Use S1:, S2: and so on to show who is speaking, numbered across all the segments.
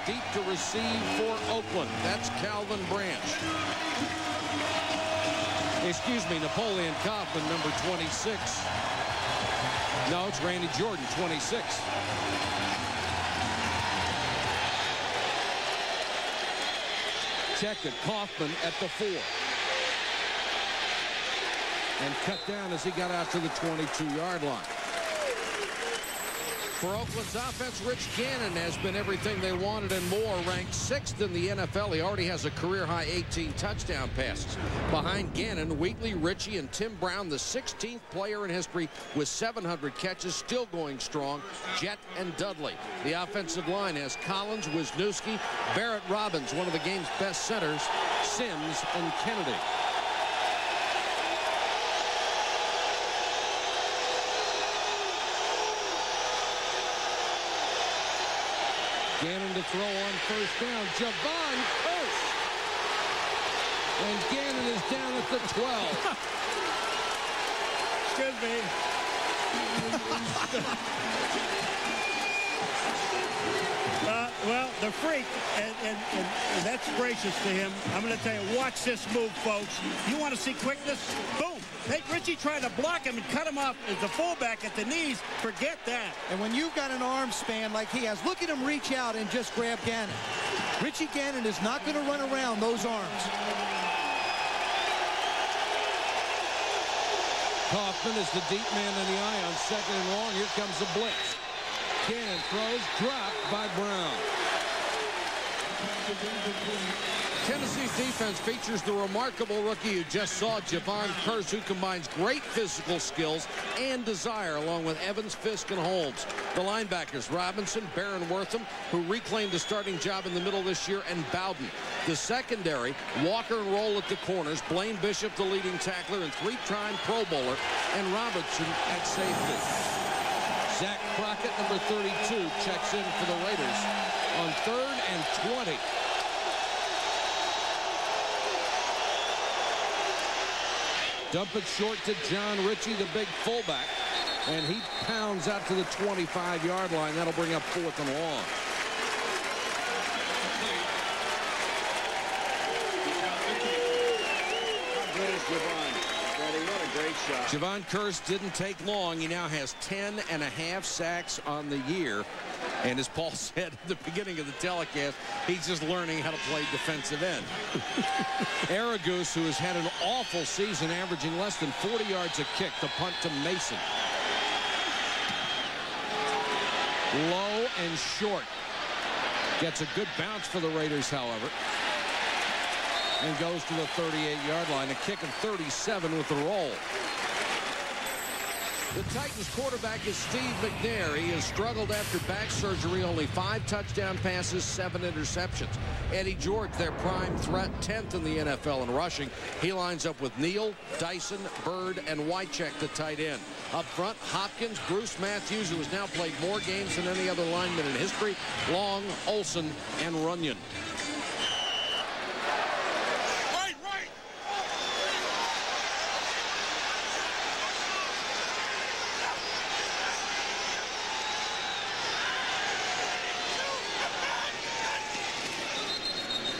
S1: deep to receive for Oakland. That's Calvin Branch. Excuse me, Napoleon Kaufman, number 26. No, it's Randy Jordan, 26. Check it, Kaufman at the 4. And cut down as he got out to the 22-yard line. For Oakland's offense, Rich Gannon has been everything they wanted and more. Ranked 6th in the NFL. He already has a career-high 18 touchdown passes. Behind Gannon, Wheatley, Ritchie, and Tim Brown, the 16th player in history with 700 catches, still going strong, Jett and Dudley. The offensive line has Collins, Wisniewski, Barrett Robbins, one of the game's best centers, Sims, and Kennedy. Gannon to throw on first down. Javon Curse. And Gannon is down at the 12.
S2: Excuse me. Well, the freak, and that's gracious to him. I'm going to tell you, watch this move, folks. You want to see quickness? Boom. Hey, Richie tried to block him and cut him off as the fullback at the knees. Forget that.
S3: And when you've got an arm span like he has, look at him reach out and just grab Gannon. Richie Gannon is not going to run around those arms.
S1: Kaufman is the deep man in the eye on 2nd and long. Here comes the blitz. Gannon throws, dropped by Brown. Tennessee's defense features the remarkable rookie you just saw, Javon Curse, who combines great physical skills and desire, along with Evans, Fisk, and Holmes. The linebackers, Robinson, Barron Wortham, who reclaimed the starting job in the middle this year, and Bowden. The secondary, Walker and Roll at the corners, Blaine Bishop, the leading tackler and 3-time Pro Bowler, and Robertson at safety. Zach Crockett, number 32, checks in for the Raiders on 3rd and 20. Dump it short to John Ritchie, the big fullback. And he pounds out to the 25-yard line. That'll bring up 4th and long. Javon Curse didn't take long. He now has 10.5 sacks on the year. And as Paul said at the beginning of the telecast, he's just learning how to play defensive end. Aragoose, who has had an awful season, averaging less than 40 yards a kick, the punt to Mason. Low and short. Gets a good bounce for the Raiders, however. And goes to the 38-yard line. A kick of 37 with the roll. The Titans quarterback is Steve McNair. He has struggled after back surgery. Only 5 touchdown passes, 7 interceptions. Eddie George, their prime threat, 10th in the NFL in rushing. He lines up with Neal, Dyson, Bird, and Wycheck, the tight end. Up front, Hopkins, Bruce Matthews, who has now played more games than any other lineman in history, Long, Olsen, and Runyon.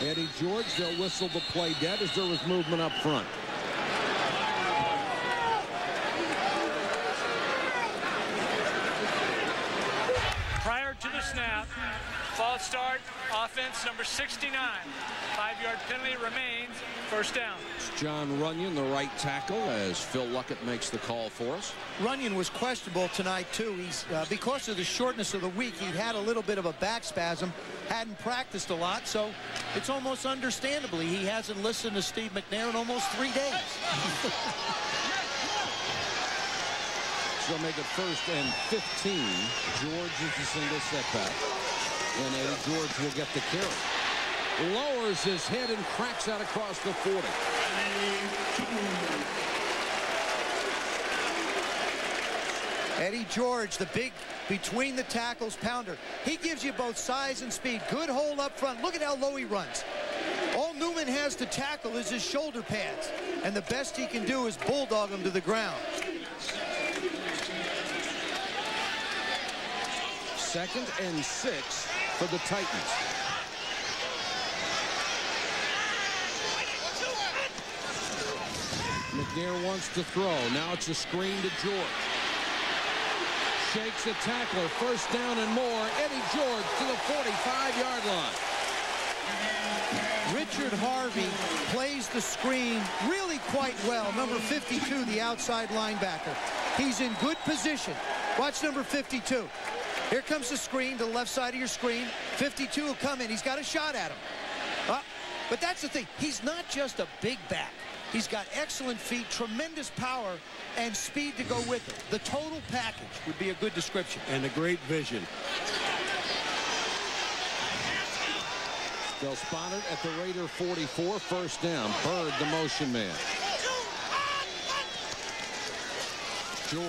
S1: Eddie George, they'll whistle the play dead as there was movement up front.
S4: Prior to the snap, false start, offense number 69. 5-yard penalty remains, first down.
S1: It's John Runyon, the right tackle, as Phil Luckett makes the call for us.
S3: Runyon was questionable tonight, too. He's because of the shortness of the week, he had a little bit of a back spasm, hadn't practiced a lot, so it's almost understandably he hasn't listened to Steve McNair in almost 3 days.
S1: So make it 1st and 15. George is the single setback. And Eddie George will get the carry. Lowers his head and cracks out across the 40.
S3: Eddie George, the big between the tackles pounder. He gives you both size and speed. Good hold up front. Look at how low he runs. All Newman has to tackle is his shoulder pads. And the best he can do is bulldog him to the ground.
S1: 2nd and 6 for the Titans. McNair wants to throw. Now it's a screen to George. Shakes a tackler. First down and more. Eddie George to the 45-yard line.
S3: Richard Harvey plays the screen really quite well. Number 52, the outside linebacker. He's in good position. Watch number 52. Here comes the screen to the left side of your screen. 52 will come in. He's got a shot at him. But that's the thing. He's not just a big back. He's got excellent feet, tremendous power, and speed to go with it. The total package would be a good description.
S2: And a great vision.
S1: They'll spot it at the Raider 44. First down. Bird, the motion man. George.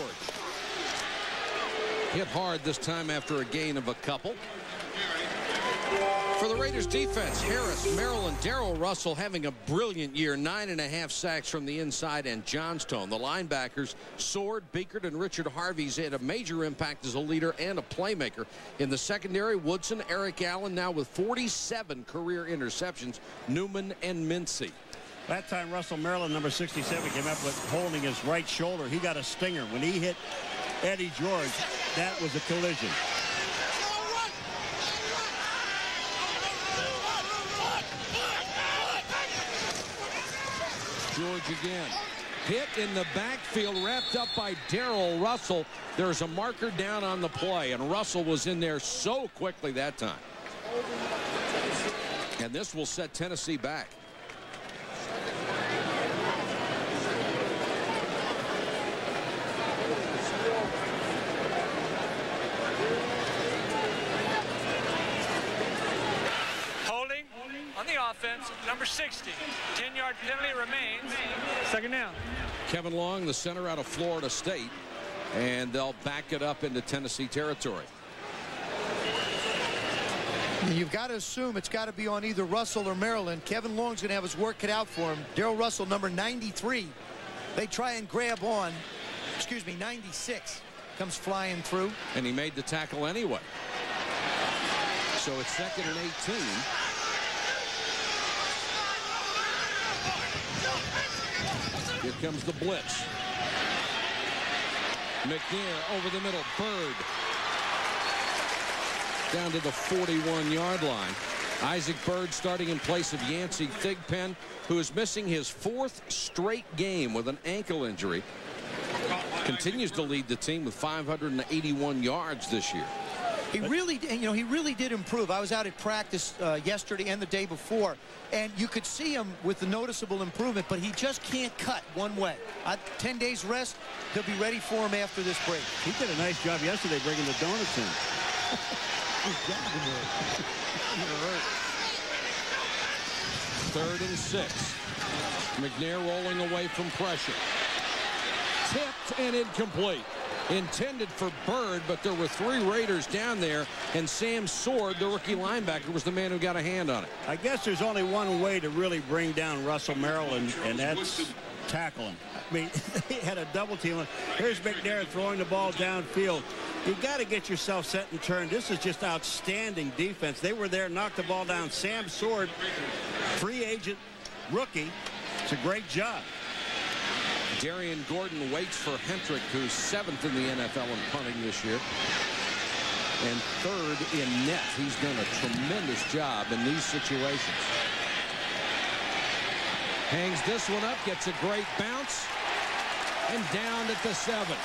S1: Hit hard this time after a gain of a couple. For the Raiders defense, Harris, Maryland, Darrell Russell having a brilliant year. 9.5 sacks from the inside, and Johnstone. The linebackers, Sword, Beekert, and Richard Harvey's had a major impact as a leader and a playmaker. In the secondary, Woodson, Eric Allen now with 47 career interceptions. Newman and Mincy.
S2: That time Russell, Maryland, number 67, came up with holding his right shoulder. He got a stinger. When he hit Eddie George, that was a collision.
S1: George again. Hit in the backfield, wrapped up by Darrell Russell. There's a marker down on the play, and Russell was in there so quickly that time. And this will set Tennessee back.
S4: On the offense, number 60. 10-yard penalty remains. Second down.
S1: Kevin Long, the center out of Florida State, and they'll back it up into Tennessee territory.
S3: You've got to assume it's got to be on either Russell or Maryland. Kevin Long's going to have his work cut out for him. Darrell Russell, number 93. They try and grab on. 96. Comes flying through.
S1: And he made the tackle anyway. So it's 2nd and 18. Here comes the blitz. McNair over the middle. Bird down to the 41-yard line. Isaac Bird starting in place of Yancey Thigpen, who is missing his 4th straight game with an ankle injury. Continues to lead the team with 581 yards this year.
S3: He really did improve. I was out at practice yesterday and the day before, and you could see him with the noticeable improvement, but he just can't cut one way. 10 days rest, he'll be ready for him after this break.
S2: He did a nice job yesterday bringing the donuts in.
S1: Third and 6. McNair rolling away from pressure. Tipped and incomplete. Intended for Bird, but there were 3 Raiders down there, and Sam Sword, the rookie linebacker, was the man who got a hand on it.
S2: I guess there's only one way to really bring down Russell, Maryland, and that's tackle him. I mean, they had a double team. Here's McNair throwing the ball downfield. You got to get yourself set and turned. This is just outstanding defense. They were there, knocked the ball down. Sam Sword, free agent, rookie. It's a great job.
S1: Darian Gordon waits for Hentrick, who's 7th in the NFL in punting this year, and 3rd in net. He's done a tremendous job in these situations. Hangs this one up, gets a great bounce, and down at the 7.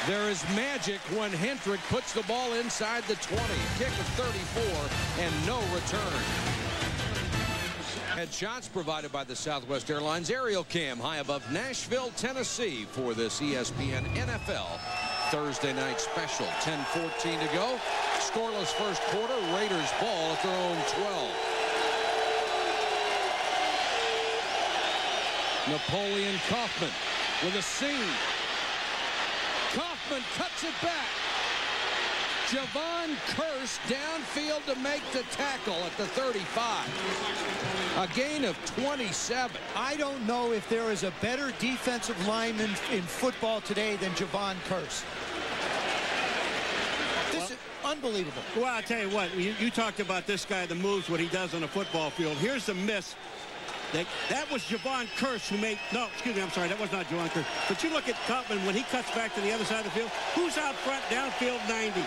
S1: There is magic when Hentrick puts the ball inside the 20. Kick of 34 and no return. Headshots provided by the Southwest Airlines Aerial Cam high above Nashville, Tennessee for this ESPN NFL Thursday night special. 10:14 to go. Scoreless first quarter. Raiders ball at their own 12. Napoleon Kaufman with a seam. Kaufman cuts it back. Javon Curse downfield to make the tackle at the 35. A gain of 27.
S3: I don't know if there is a better defensive lineman in football today than Javon Curse. This is unbelievable.
S2: Well, I'll tell you what, you talked about this guy, the moves, what he does on a football field. Here's the miss That was Javon Curse who made, no, excuse me, I'm sorry, that was not Javon Curse. But you look at Kaufman when he cuts back to the other side of the field. Who's out front, downfield 90?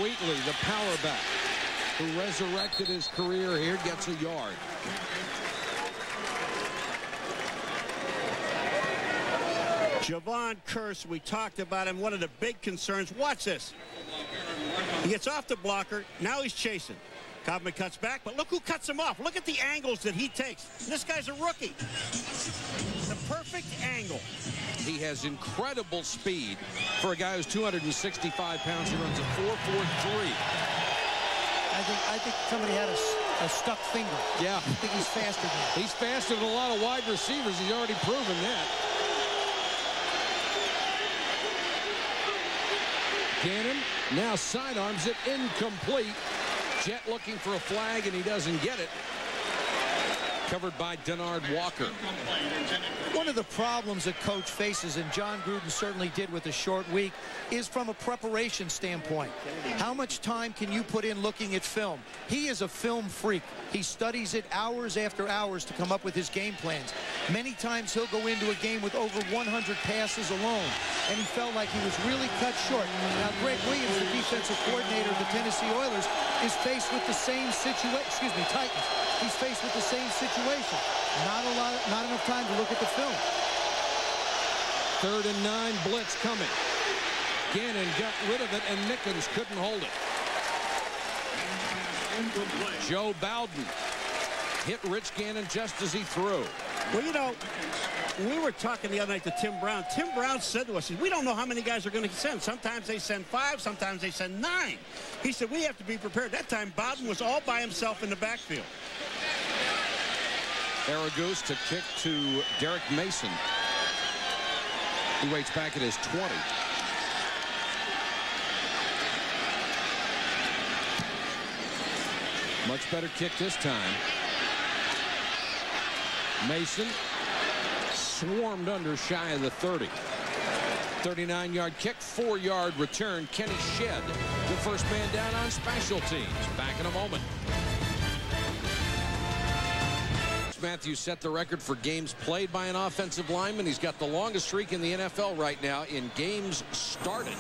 S1: Wheatley, the power back, who resurrected his career here, gets a yard.
S2: Javon Curse, we talked about him, one of the big concerns. Watch this. He gets off the blocker. Now he's chasing. Kaufman cuts back, but look who cuts him off. Look at the angles that he takes. This guy's a rookie. The perfect angle.
S1: He has incredible speed for a guy who's 265 pounds. He runs a 4.43.
S3: I think somebody had a stuck finger.
S1: Yeah.
S3: I think he's faster than that.
S1: He's faster than a lot of wide receivers. He's already proven that. Gannon now sidearms it, incomplete. Jet looking for a flag, and he doesn't get it. Covered by Denard Walker.
S3: One of the problems that coach faces, and John Gruden certainly did with a short week, is from a preparation standpoint. How much time can you put in looking at film? He is a film freak. He studies it hours after hours to come up with his game plans. Many times he'll go into a game with over 100 passes alone, and he felt like he was really cut short. Now, Greg Williams, the defensive coordinator of the Tennessee Oilers, is faced with the same situation. Titans. He's faced with the same situation. Not enough time to look at the film.
S1: 3rd and 9, blitz coming. Gannon got rid of it, and Nickens couldn't hold it. Joe Bowden hit Rich Gannon just as he threw.
S2: Well, you know, we were talking the other night to Tim Brown. Tim Brown said to us, we don't know how many guys are going to send. Sometimes they send 5, sometimes they send 9. He said, we have to be prepared. That time, Bowden was all by himself in the backfield.
S1: Aragoose to kick to Derek Mason. He waits back at his 20. Much better kick this time. Mason swarmed under shy of the 30. 39-yard kick, 4-yard return. Kenny Shedd, the first man down on special teams. Back in a moment. Matthews set the record for games played by an offensive lineman. He's got the longest streak in the NFL right now in games started.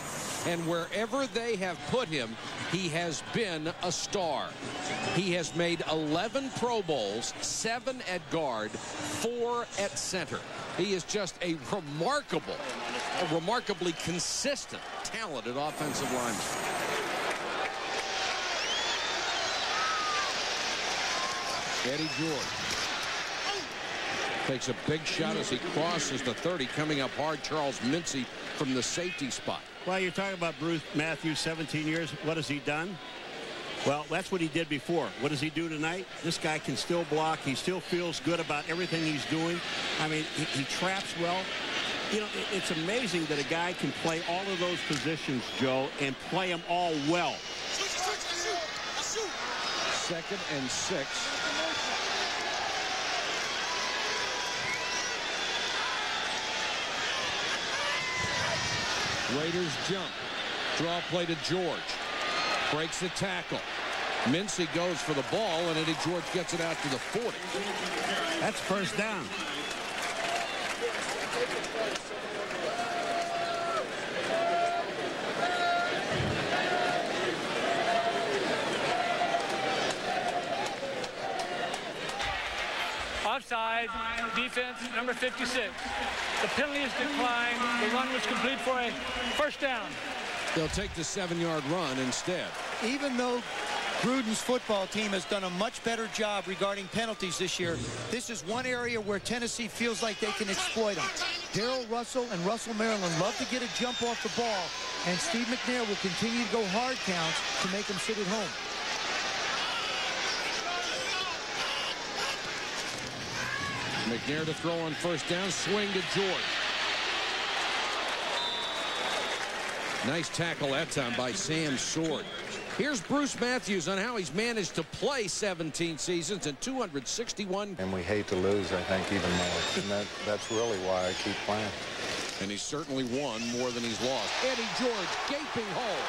S1: And wherever they have put him, he has been a star. He has made 11 Pro Bowls, 7 at guard, 4 at center. He is just a remarkably consistent, talented offensive lineman. Eddie George takes a big shot as he crosses the 30, coming up hard. Charles Mincy from the safety spot.
S2: Well, you're talking about Bruce Matthews, 17 years. What has he done? Well, that's what he did before. What does he do tonight? This guy can still block. He still feels good about everything he's doing. I mean, he traps well. You know, it's amazing that a guy can play all of those positions, Joe, and play them all well.
S1: 2nd and 6. Raiders jump. Draw play to George. Breaks the tackle. Mincy goes for the ball, and Eddie George gets it out to the 40.
S2: That's first down.
S4: Offside, defense, number 56. The penalty is declined. The run was complete for a first down.
S1: They'll take the 7-yard run instead.
S3: Even though Gruden's football team has done a much better job regarding penalties this year, this is one area where Tennessee feels like they can exploit them. Darrell Russell and Russell Maryland love to get a jump off the ball, and Steve McNair will continue to go hard counts to make them sit at home.
S1: McNair to throw on first down. Swing to George. Nice tackle that time by Sam Sword. Here's Bruce Matthews on how he's managed to play 17 seasons and 261.
S5: And we hate to lose, I think, even more. And that's really why I keep playing.
S1: And he's certainly won more than he's lost. Eddie George, gaping hole.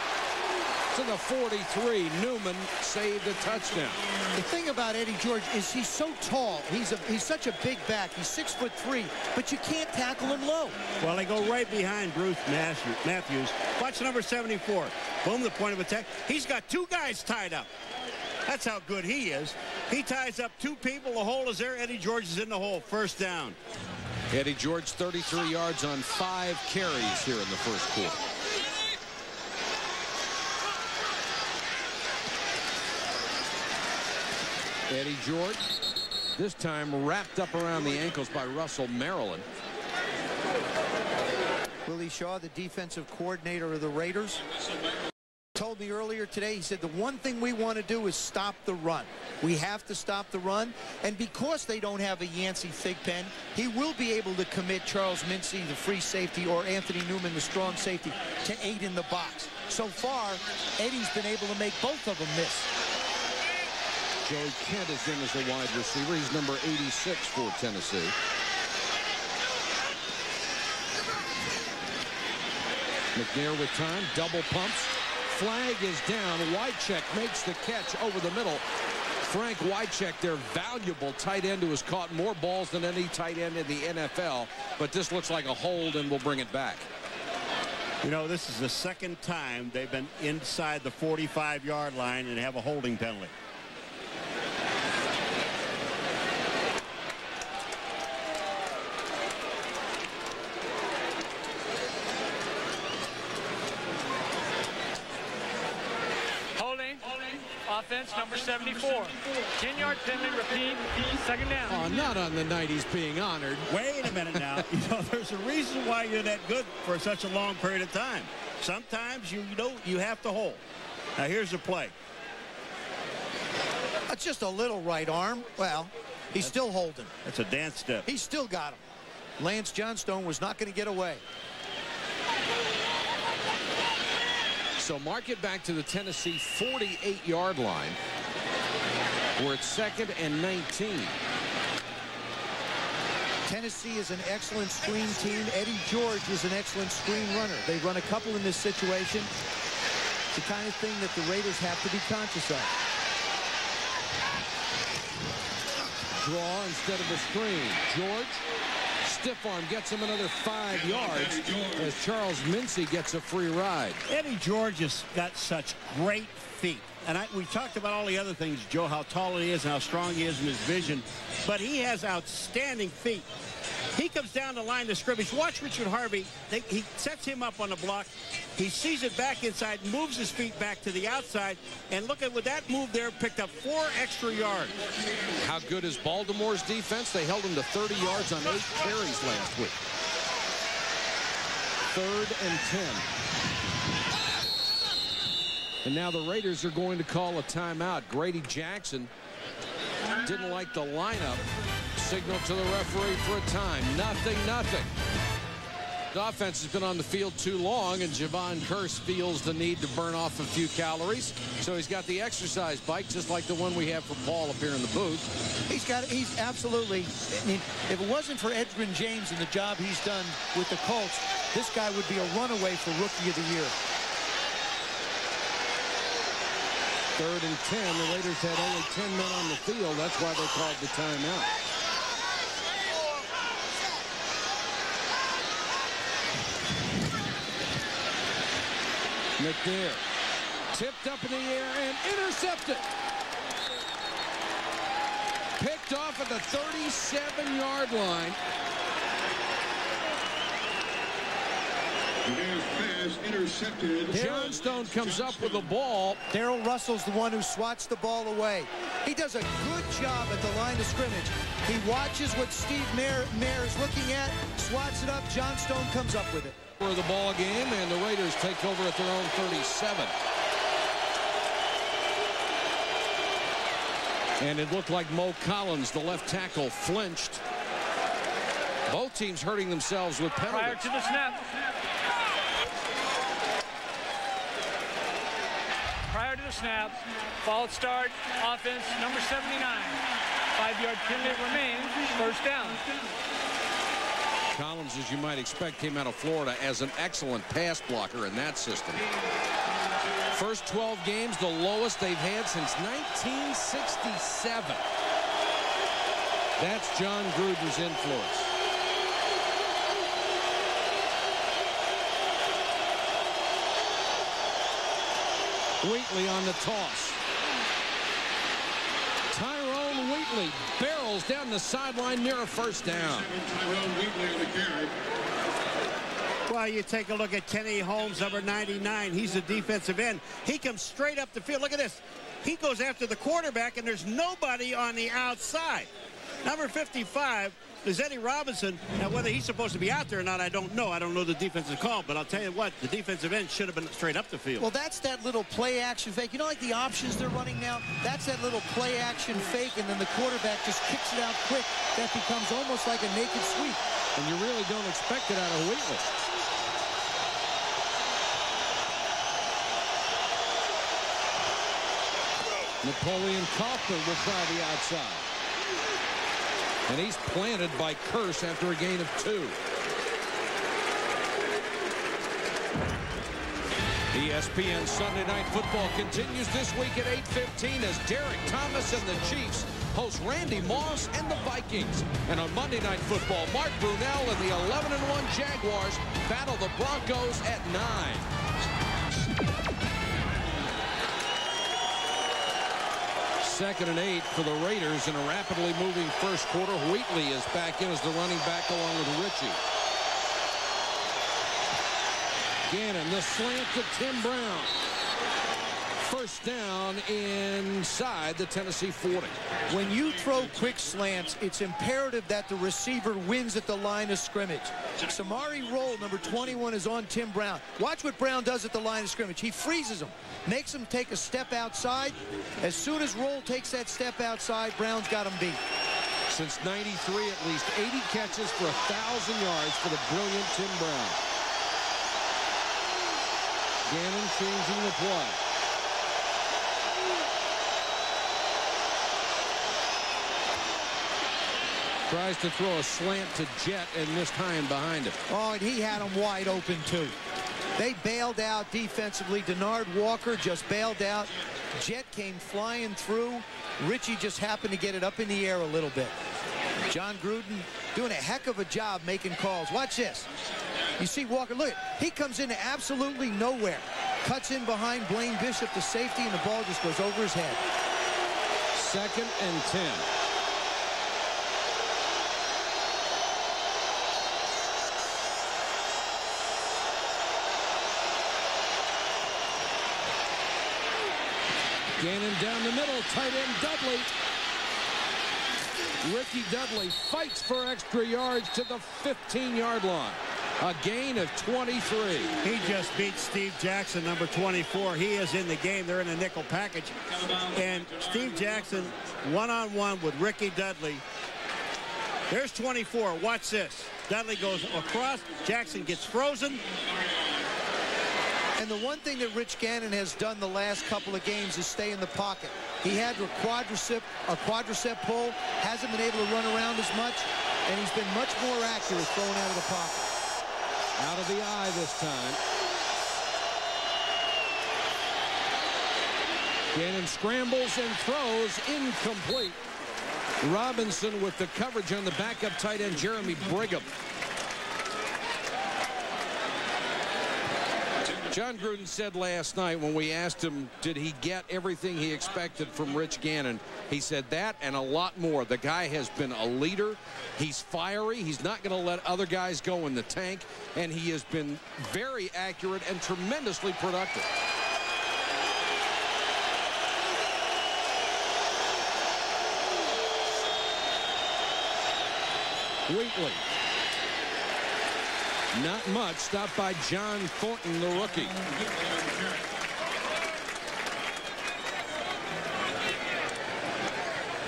S1: to the 43. Newman saved a touchdown.
S3: The thing about Eddie George is he's so tall. He's such a big back. He's 6'3", but you can't tackle him low.
S2: Well, they go right behind Bruce Matthews. Watch number 74. Boom, the point of attack. He's got two guys tied up. That's how good he is. He ties up two people. The hole is there. Eddie George is in the hole. First down.
S1: Eddie George 33 yards on 5 carries here in the first quarter. Eddie George, this time wrapped up around the ankles by Russell Maryland.
S3: Willie Shaw, the defensive coordinator of the Raiders, told me earlier today, he said the one thing we want to do is stop the run. We have to stop the run, and because they don't have a Yancey Thigpen, he will be able to commit Charles Mincy, the free safety, or Anthony Newman, the strong safety, to 8 in the box. So far, Eddie's been able to make both of them miss.
S1: Joey Kent is in as a wide receiver. He's number 86 for Tennessee. McNair with time, double pumps. Flag is down. Wycheck makes the catch over the middle. Frank Wycheck, their valuable tight end, who has caught more balls than any tight end in the NFL. But this looks like a hold, and we'll bring it back.
S2: You know, this is the second time they've been inside the 45-yard line and have a holding penalty.
S4: Offense, number 74. 10-yard penalty, repeat, second down.
S1: Oh, not on the night he's being honored.
S2: Wait a minute now. You know, there's a reason why you're that good for such a long period of time. Sometimes you have to hold. Now here's the play.
S3: That's just a little right arm. Well, he's still holding.
S2: That's a dance step.
S3: He's still got him. Lance Johnstone was not going to get away.
S1: So mark it back to the Tennessee 48-yard line. We're at 2nd and 19.
S3: Tennessee is an excellent screen team. Eddie George is an excellent screen runner. They run a couple in this situation. It's the kind of thing that the Raiders have to be conscious of.
S1: Draw instead of a screen. George, stiff arm, gets him another 5 yards as Charles Mincy gets a free ride.
S2: Eddie George has got such great feet. And we talked about all the other things, Joe, how tall he is and how strong he is in his vision. But he has outstanding feet. He comes down the line of scrimmage. Watch Richard Harvey. He sets him up on the block. He sees it back inside, moves his feet back to the outside. And look at with that move there, picked up 4 extra yards.
S1: How good is Baltimore's defense? They held him to 30 yards on 8 carries last week. 3rd and 10. And now the Raiders are going to call a timeout. Grady Jackson didn't like the lineup. Signal to the referee for a time. Nothing. The offense has been on the field too long, and Javon Kearse feels the need to burn off a few calories. So he's got the exercise bike, just like the one we have for Paul up here in the booth.
S3: He's absolutely, I mean, if it wasn't for Edgerrin James and the job he's done with the Colts, this guy would be a runaway for Rookie of the Year.
S1: 3rd and 10. The Raiders had only 10 men on the field. That's why they called the timeout. McNair tipped up in the air and intercepted. Picked off at the 37-yard line.
S6: Intercepted.
S1: Johnstone comes up with the ball.
S3: Darrell Russell's the one who swats the ball away. He does a good job at the line of scrimmage. He watches what Steve Mayer is looking at, swats it up. Johnstone comes up with it.
S1: For the ball game, and the Raiders take over at their own 37. And it looked like Mo Collins, the left tackle, flinched. Both teams hurting themselves with penalties.
S4: Prior to the snap. Prior to the snap, false start, offense, number 79. 5-yard penalty remains, first down.
S1: Collins, as you might expect, came out of Florida as an excellent pass blocker in that system. First 12 games, the lowest they've had since 1967. That's John Gruden's influence. Wheatley on the toss. Tyrone Wheatley barrels down the sideline near a first down.
S6: Tyrone Wheatley on the carry.
S2: Well, you take a look at Kenny Holmes, number 99. He's a defensive end. He comes straight up the field. Look at this. He goes after the quarterback, and there's nobody on the outside. Number 55 is Eddie Robinson. Now, whether he's supposed to be out there or not, I don't know. I don't know the defensive call, but I'll tell you what, the defensive end should have been straight up the field.
S3: Well, that's that little play action fake. You know, like the options they're running now? That's that little play action fake, and then the quarterback just kicks it out quick. That becomes almost like a naked sweep.
S1: And you really don't expect it out of Wheatley. Napoleon Kaufman will try the outside. And he's planted by Curse after a gain of 2. ESPN Sunday Night Football continues this week at 8:15 as Derek Thomas and the Chiefs host Randy Moss and the Vikings. And on Monday Night Football, Mark Brunell and the 11-1 Jaguars battle the Broncos at 9. Second and 8 for the Raiders in a rapidly moving first quarter. Wheatley is back in as the running back along with Ritchie. Gannon, the slant to Tim Brown. First down inside the Tennessee 40.
S3: When you throw quick slants, it's imperative that the receiver wins at the line of scrimmage. Samari Roll, number 21, is on Tim Brown. Watch what Brown does at the line of scrimmage. He freezes him, makes him take a step outside. As soon as Roll takes that step outside, Brown's got him beat.
S1: Since '93, at least 80 catches for 1,000 yards for the brilliant Tim Brown. Gannon changing the play. Tries to throw a slant to Jet and missed Hine behind him.
S3: Oh, and he had him wide open, too. They bailed out defensively. Denard Walker just bailed out. Jet came flying through. Ritchie just happened to get it up in the air a little bit. John Gruden doing a heck of a job making calls. Watch this. You see Walker, look, he comes into absolutely nowhere. Cuts in behind Blaine Bishop, the safety, and the ball just goes over his head.
S1: 2nd and 10. Gannon down the middle, tight end Dudley. Ricky Dudley fights for extra yards to the 15-yard line. A gain of 23.
S2: He just beat Steve Jackson, number 24. He is in the game. They're in a nickel package. And Steve Jackson one-on-one with Ricky Dudley. There's 24. Watch this. Dudley goes across. Jackson gets frozen.
S3: And the one thing that Rich Gannon has done the last couple of games is stay in the pocket. He had a quadricep pull, hasn't been able to run around as much, and he's been much more accurate throwing out of the pocket.
S1: Out of the eye this time. Gannon scrambles and throws incomplete. Robinson with the coverage on the backup tight end Jeremy Brigham. John Gruden said last night when we asked him, did he get everything he expected from Rich Gannon? He said that and a lot more. The guy has been a leader. He's fiery. He's not going to let other guys go in the tank. And he has been very accurate and tremendously productive. Wheatley. Not much. Stopped by John Thornton, the rookie.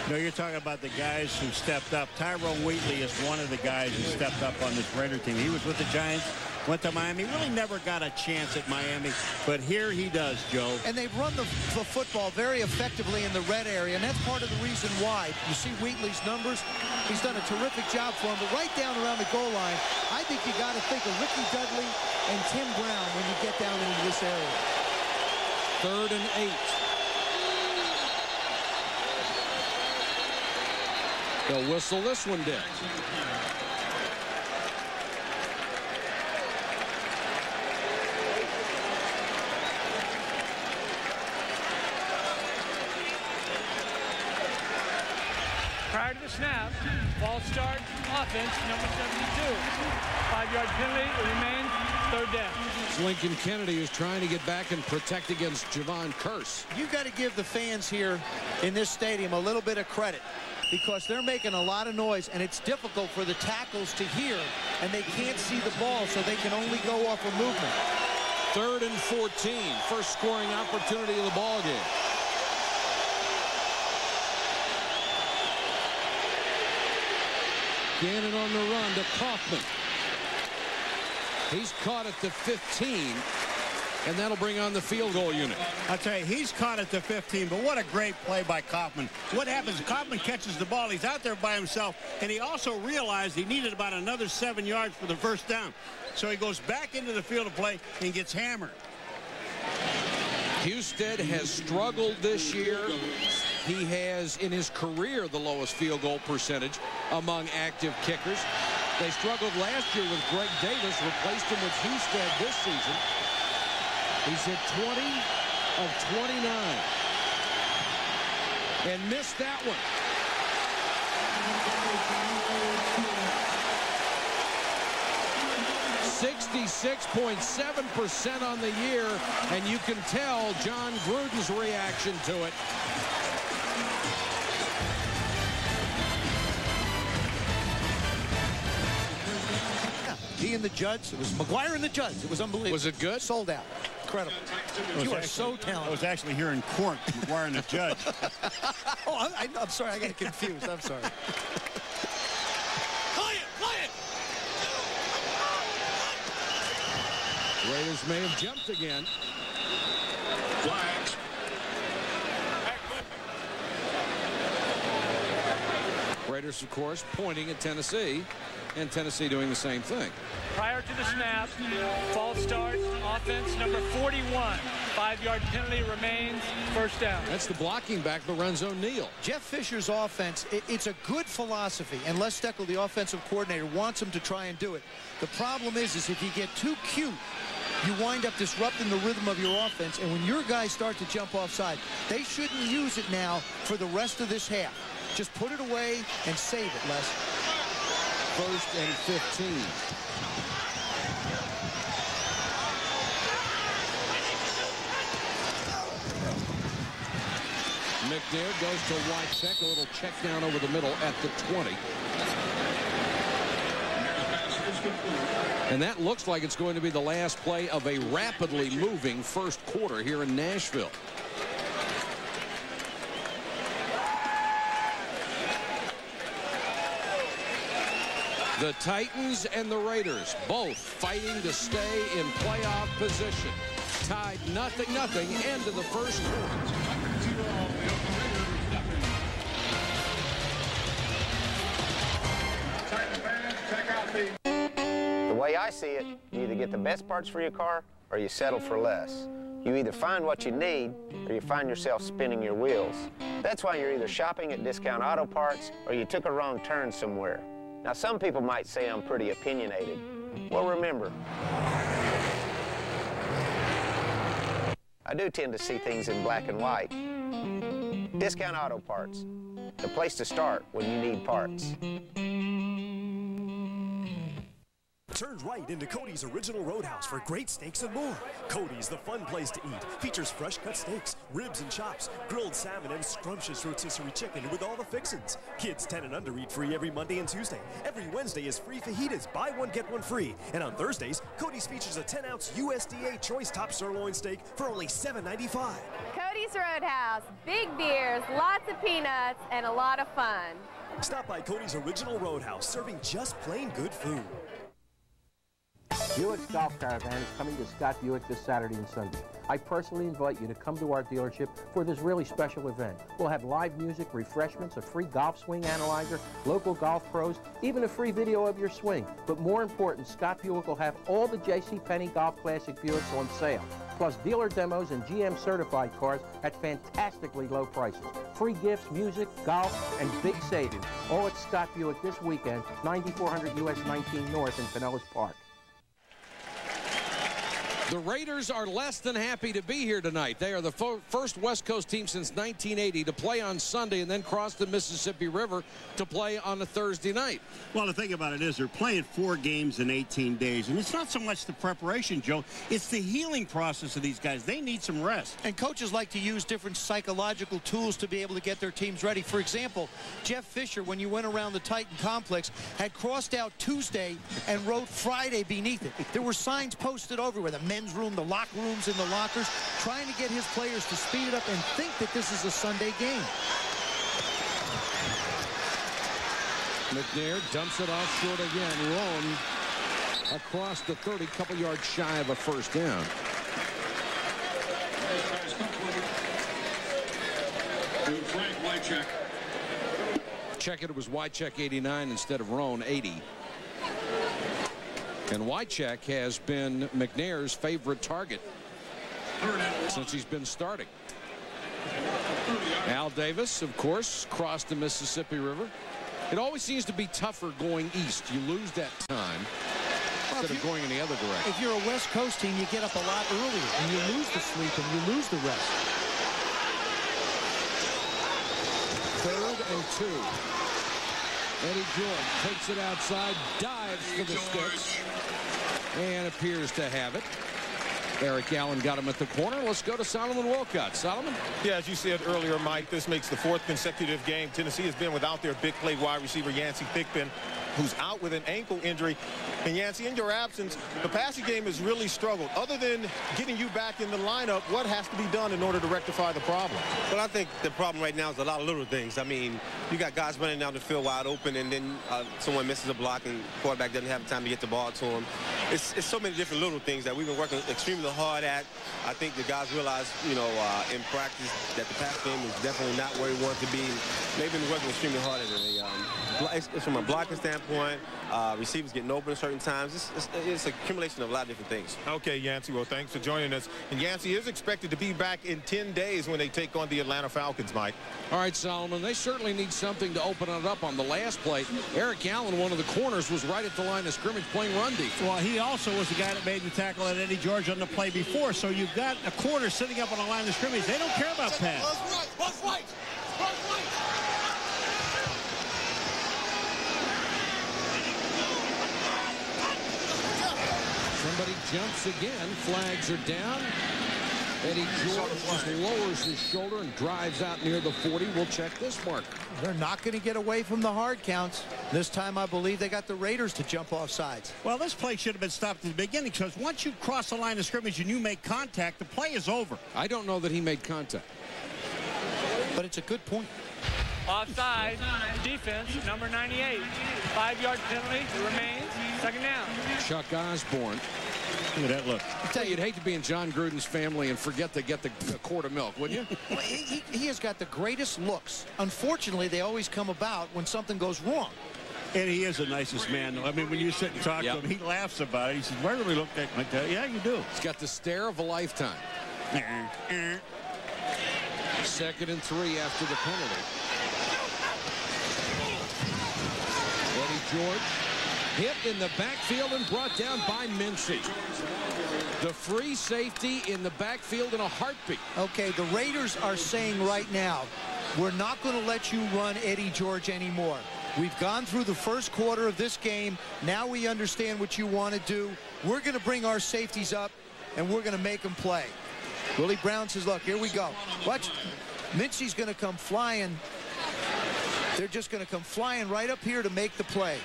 S2: No, you're talking about the guys who stepped up. Tyrone Wheatley is one of the guys who stepped up on this Raider team. He was with the Giants, went to Miami, really never got a chance at Miami, but here he does, Joe.
S3: And they've run the football very effectively in the red area, and that's part of the reason why. You see Wheatley's numbers. He's done a terrific job for him, but right down around the goal line, I think you got to think of Ricky Dudley and Tim Brown when you get down into this area.
S1: 3rd and 8. They'll whistle this one dead.
S4: Prior to the snap, false start, offense, number 72. 5-yard penalty, it remains 3rd down.
S1: Lincoln Kennedy is trying to get back and protect against Javon Curse.
S3: You've got to give the fans here in this stadium a little bit of credit because they're making a lot of noise, and it's difficult for the tackles to hear, and they can't see the ball, so they can only go off of movement.
S1: 3rd and 14, first scoring opportunity of the ball game. Gannon on the run to Kaufman. He's caught at the 15, and that'll bring on the field goal unit.
S2: I'll tell you, he's caught at the 15, but what a great play by Kaufman. What happens, Kaufman catches the ball, he's out there by himself, and he also realized he needed about another 7 yards for the first down. So he goes back into the field of play and gets hammered.
S1: Husted has struggled this year. He has, in his career, the lowest field goal percentage among active kickers. They struggled last year with Greg Davis, replaced him with Husted this season. He's hit 20 of 29 and missed that one. .7% on the year, and you can tell John Gruden's reaction to it.
S3: He and the Judds. It was McGuire and the Judds. It was unbelievable.
S1: Was it good?
S3: Sold out. Incredible. You are so talented.
S2: I was actually here in court, McGuire and the Judge.
S3: Oh, I'm sorry. I got confused. I'm sorry.
S1: Raiders may have jumped again.
S6: Flags.
S1: Raiders, of course, pointing at Tennessee, and Tennessee doing the same thing.
S4: Prior to the snap, false start, offense, number 41. 5-yard penalty remains, first down.
S1: That's the blocking back, Lorenzo Neal.
S3: Jeff Fisher's offense, it's a good philosophy, and Les Steckel, the offensive coordinator, wants him to try and do it. The problem is if you get too cute, you wind up disrupting the rhythm of your offense, and when your guys start to jump offside, they shouldn't use it now for the rest of this half. Just put it away and save it, Les.
S1: 1st and 15. McNair goes to Wycheck, a little check down over the middle at the 20. And that looks like it's going to be the last play of a rapidly moving first quarter here in Nashville. The Titans and the Raiders both fighting to stay in playoff position. Tied 0-0 end of the first quarter.
S7: The way I see it, you either get the best parts for your car or you settle for less. You either find what you need or you find yourself spinning your wheels. That's why you're either shopping at Discount Auto Parts or you took a wrong turn somewhere. Now, some people might say I'm pretty opinionated. Well, remember, I do tend to see things in black and white. Discount Auto Parts, the place to start when you need parts.
S8: Turn right into Cody's Original Roadhouse for great steaks and more. Cody's, the fun place to eat, features fresh cut steaks, ribs and chops, grilled salmon, and scrumptious rotisserie chicken with all the fixins. Kids 10 and under eat free every Monday and Tuesday. Every Wednesday is free fajitas, buy one, get one free. And on Thursdays, Cody's features a 10-ounce USDA choice top sirloin steak for only $7.95.
S9: Cody's Roadhouse, big beers, lots of peanuts, and a lot of fun.
S8: Stop by Cody's Original Roadhouse, serving just plain good food.
S10: Buick's Golf Caravan is coming to Scott Buick this Saturday and Sunday. I personally invite you to come to our dealership for this really special event. We'll have live music, refreshments, a free golf swing analyzer, local golf pros, even a free video of your swing. But more important, Scott Buick will have all the JCPenney Golf Classic Buicks on sale, plus dealer demos and GM certified cars at fantastically low prices. Free gifts, music, golf, and big savings. All at Scott Buick this weekend, 9400 US 19 North in Pinellas Park.
S1: The Raiders are less than happy to be here tonight. They are the first West Coast team since 1980 to play on Sunday and then cross the Mississippi River to play on a Thursday night.
S2: Well, the thing about it is they're playing 4 games in 18 days, and it's not so much the preparation, Joe. It's the healing process of these guys. They need some rest.
S3: And coaches like to use different psychological tools to be able to get their teams ready. For example, Jeff Fisher, when you went around the Titan complex, had crossed out Tuesday and wrote Friday beneath it. There were signs posted everywhere. The men's room, the locker rooms, in the lockers, trying to get his players to speed it up and think that this is a Sunday game.
S1: McNair dumps it off short again. Roan across the 30, couple yards shy of a first down. Check it was Wycheck 89 instead of Roan 80. And Wycheck has been McNair's favorite target since he's been starting. Al Davis, of course, crossed the Mississippi River. It always seems to be tougher going east. You lose that time instead of going in the other direction.
S3: If you're a West Coast team, you get up a lot earlier, and you lose the sleep, and you lose the rest.
S1: 3rd and 2. Eddie George takes it outside, dives for the sticks, and appears to have it. Eric Allen got him at the corner. Let's go to Solomon Wolcott. Solomon?
S11: Yeah, as you said earlier, Mike, this makes the 4th consecutive game Tennessee has been without their big play wide receiver, Yancey Thigpen, who's out with an ankle injury. And Yancey, in your absence, the passing game has really struggled. Other than getting you back in the lineup, what has to be done in order to rectify the problem?
S12: Well, I think the problem right now is a lot of little things. I mean, you got guys running down the field wide open, and then someone misses a block, and the quarterback doesn't have time to get the ball to him. It's so many different little things that we've been working extremely hard at. I think the guys realize, you know, in practice that the pass game is definitely not where we want it to be. They've been working extremely hard at it. It's from a blocking standpoint, receivers getting open at certain times. It's an accumulation of a lot of different things.
S11: Okay, Yancey, well, thanks for joining us. And Yancey is expected to be back in 10 days when they take on the Atlanta Falcons, Mike.
S1: All right, Solomon, they certainly need something to open it up on the last play. Eric Allen, one of the corners, was right at the line of scrimmage playing run defense.
S2: Well, he also was the guy that made the tackle at Eddie George on the play before. So you've got a corner sitting up on the line of scrimmage. They don't care about pass.
S1: Somebody jumps again. Flags are down. Eddie George just lowers his shoulder and drives out near the 40. We'll check this mark.
S3: They're not going to get away from the hard counts. This time, I believe they got the Raiders to jump off sides.
S2: Well, this play should have been stopped at the beginning, because once you cross the line of scrimmage and you make contact, the play is over.
S1: I don't know that he made contact.
S3: But it's a good point.
S4: Offside, defense, number 98. 5-yard penalty remains. 2nd down.
S1: Chuck Osborne.
S2: Look at that look.
S1: I tell you, you'd hate to be in John Gruden's family and forget to get the quart of milk, wouldn't you?
S3: Well, he has got the greatest looks. Unfortunately, they always come about when something goes wrong.
S2: And he is the nicest man, though. I mean, when you sit and talk to him, he laughs about it. He says, "Why really look like that?" Yeah, you do.
S1: He's got the stare of a lifetime. 2nd and 3 after the penalty. Eddie George hit in the backfield and brought down by Mincy. The free safety in the backfield in a heartbeat.
S3: Okay, the Raiders are saying right now, we're not going to let you run Eddie George anymore. We've gone through the first quarter of this game. Now we understand what you want to do. We're going to bring our safeties up, and we're going to make them play. Willie Brown says, look, here we go. Watch. Mincy's going to come flying. They're just going to come flying right up here to make the play.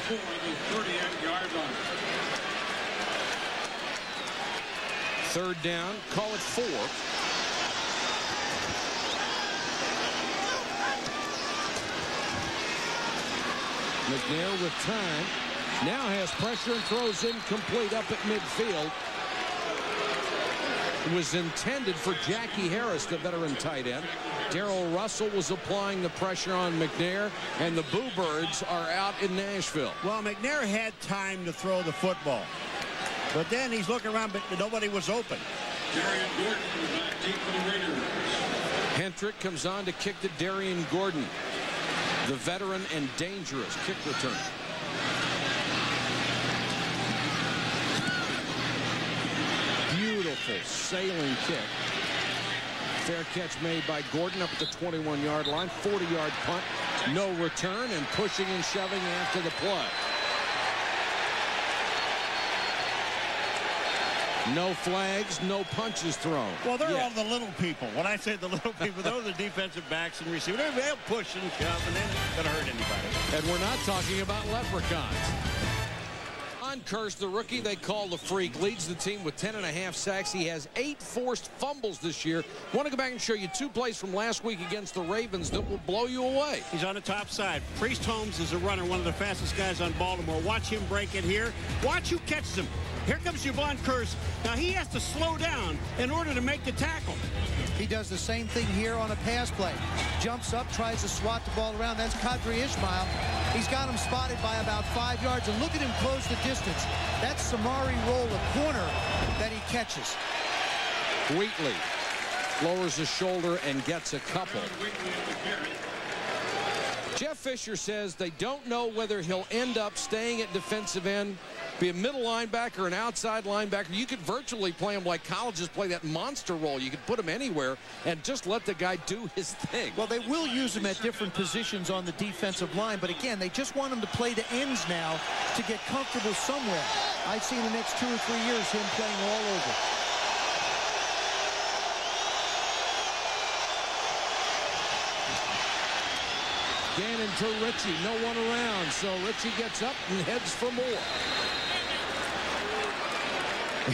S6: 38-yard line.
S1: 3rd down, call it 4. McNair with time. Now has pressure and throws incomplete up at midfield. It was intended for Jackie Harris, the veteran tight end. Darrell Russell was applying the pressure on McNair, and the Boo Birds are out in Nashville.
S2: Well, McNair had time to throw the football, but then he's looking around, but nobody was open.
S1: Hendrick comes on to kick to Darian Gordon, the veteran and dangerous kick return. Beautiful sailing kick. Fair catch made by Gordon up at the 21-yard line. 40-yard punt. No return, and pushing and shoving after the play. No flags, no punches thrown.
S2: Well, they're all the little people. When I say the little people, those are the defensive backs and receivers. They'll push and shove, and they're not going to hurt anybody.
S1: And we're not talking about leprechauns. Curse, the rookie they call the Freak, leads the team with 10.5 sacks. He has 8 forced fumbles this year. Want to go back and show you 2 plays from last week against the Ravens that will blow you away.
S2: He's on the top side. Priest Holmes is a runner, one of the fastest guys on Baltimore. Watch him break it here. Watch who catches him. Here comes Javon Curse. Now he has to slow down in order to make the tackle.
S3: He does the same thing here on a pass play. Jumps up, tries to swat the ball around. That's Kadri Ismail. He's got him spotted by about 5 yards, and look at him close the distance. That's Samari Roll, a corner that he catches.
S1: Wheatley lowers his shoulder and gets a couple. Jeff Fisher says they don't know whether he'll end up staying at defensive end, be a middle linebacker, an outside linebacker. You could virtually play him like colleges play that monster role. You could put him anywhere and just let the guy do his thing.
S3: Well, they will use him at different positions on the defensive line, but again, they just want him to play the ends now to get comfortable somewhere. I've seen the next 2 or 3 years him playing all over.
S1: Gannon to Ritchie, no one around, so Ritchie gets up and heads for more.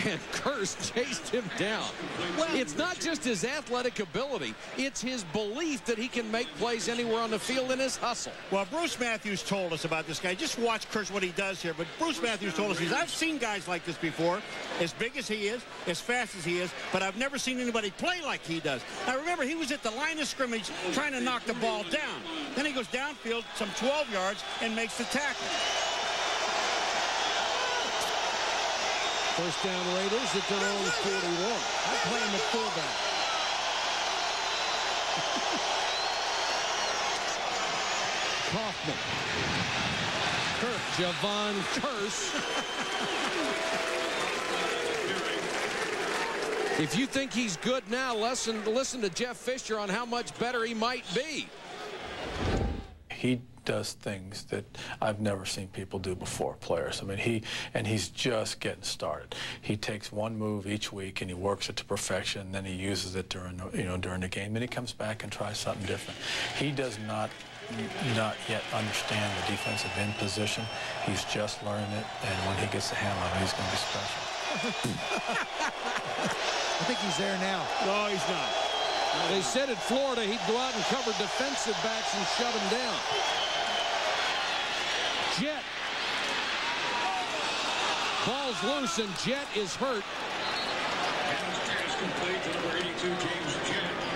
S1: And Curse chased him down. Well, it's not just his athletic ability, it's his belief that he can make plays anywhere on the field in his hustle.
S2: Well, Bruce Matthews told us about this guy. Just watch Curse what he does here. But Bruce Matthews told us, I've seen guys like this before, as big as he is, as fast as he is, but I've never seen anybody play like he does. Now remember, he was at the line of scrimmage trying to knock the ball down. Then he goes downfield some 12 yards and makes the tackle.
S1: First down Raiders at their own 41.
S3: I play him at fullback.
S1: Kaufman. Javon Curse. If you think he's good now, listen to Jeff Fisher on how much better he might be.
S13: He does things that I've never seen people do before, players. I mean, he's just getting started. He takes one move each week and he works it to perfection, and then he uses it during the game. Then he comes back and tries something different. He does not yet understand the defensive end position. He's just learning it, and when he gets the handle on it, he's going to be special.
S3: I think he's there now.
S2: No, he's not.
S1: They said at Florida he'd go out and cover defensive backs and shut him down. Jet. Ball's loose, and Jet is hurt.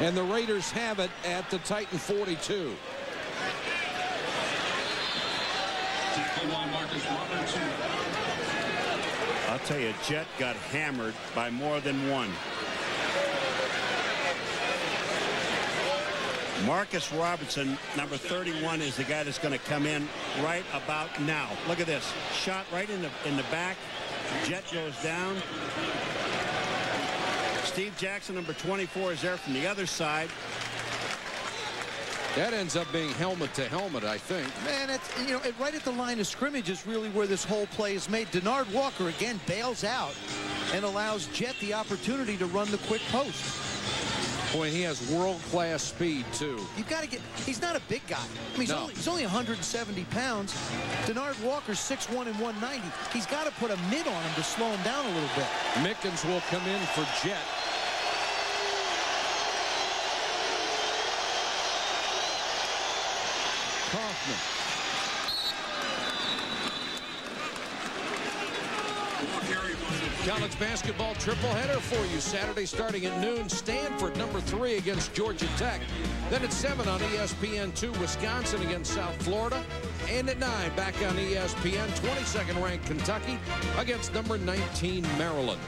S1: And the Raiders have it at the Titan 42.
S2: I'll tell you, Jet got hammered by more than one. Marcus Robinson, number 31, is the guy that's going to come in right about now. Look at this. Shot right in the back. Jet goes down. Steve Jackson, number 24, is there from the other side.
S1: That ends up being helmet to helmet, I think.
S3: Man, it's, right at the line of scrimmage is really where this whole play is made. Denard Walker again bails out and allows Jet the opportunity to run the quick post.
S1: Boy, he has world-class speed, too.
S3: You've got to get... He's not a big guy. I mean, he's only 170 pounds. Denard Walker's 6'1" and 190. He's got to put a mid on him to slow him down a little bit.
S1: Mickens will come in for Jet. Kaufman. College basketball triple header for you Saturday starting at noon. Stanford, number 3 against Georgia Tech. Then at 7 on ESPN2, Wisconsin against South Florida. And at 9, back on ESPN, 22nd ranked Kentucky against number 19 Maryland.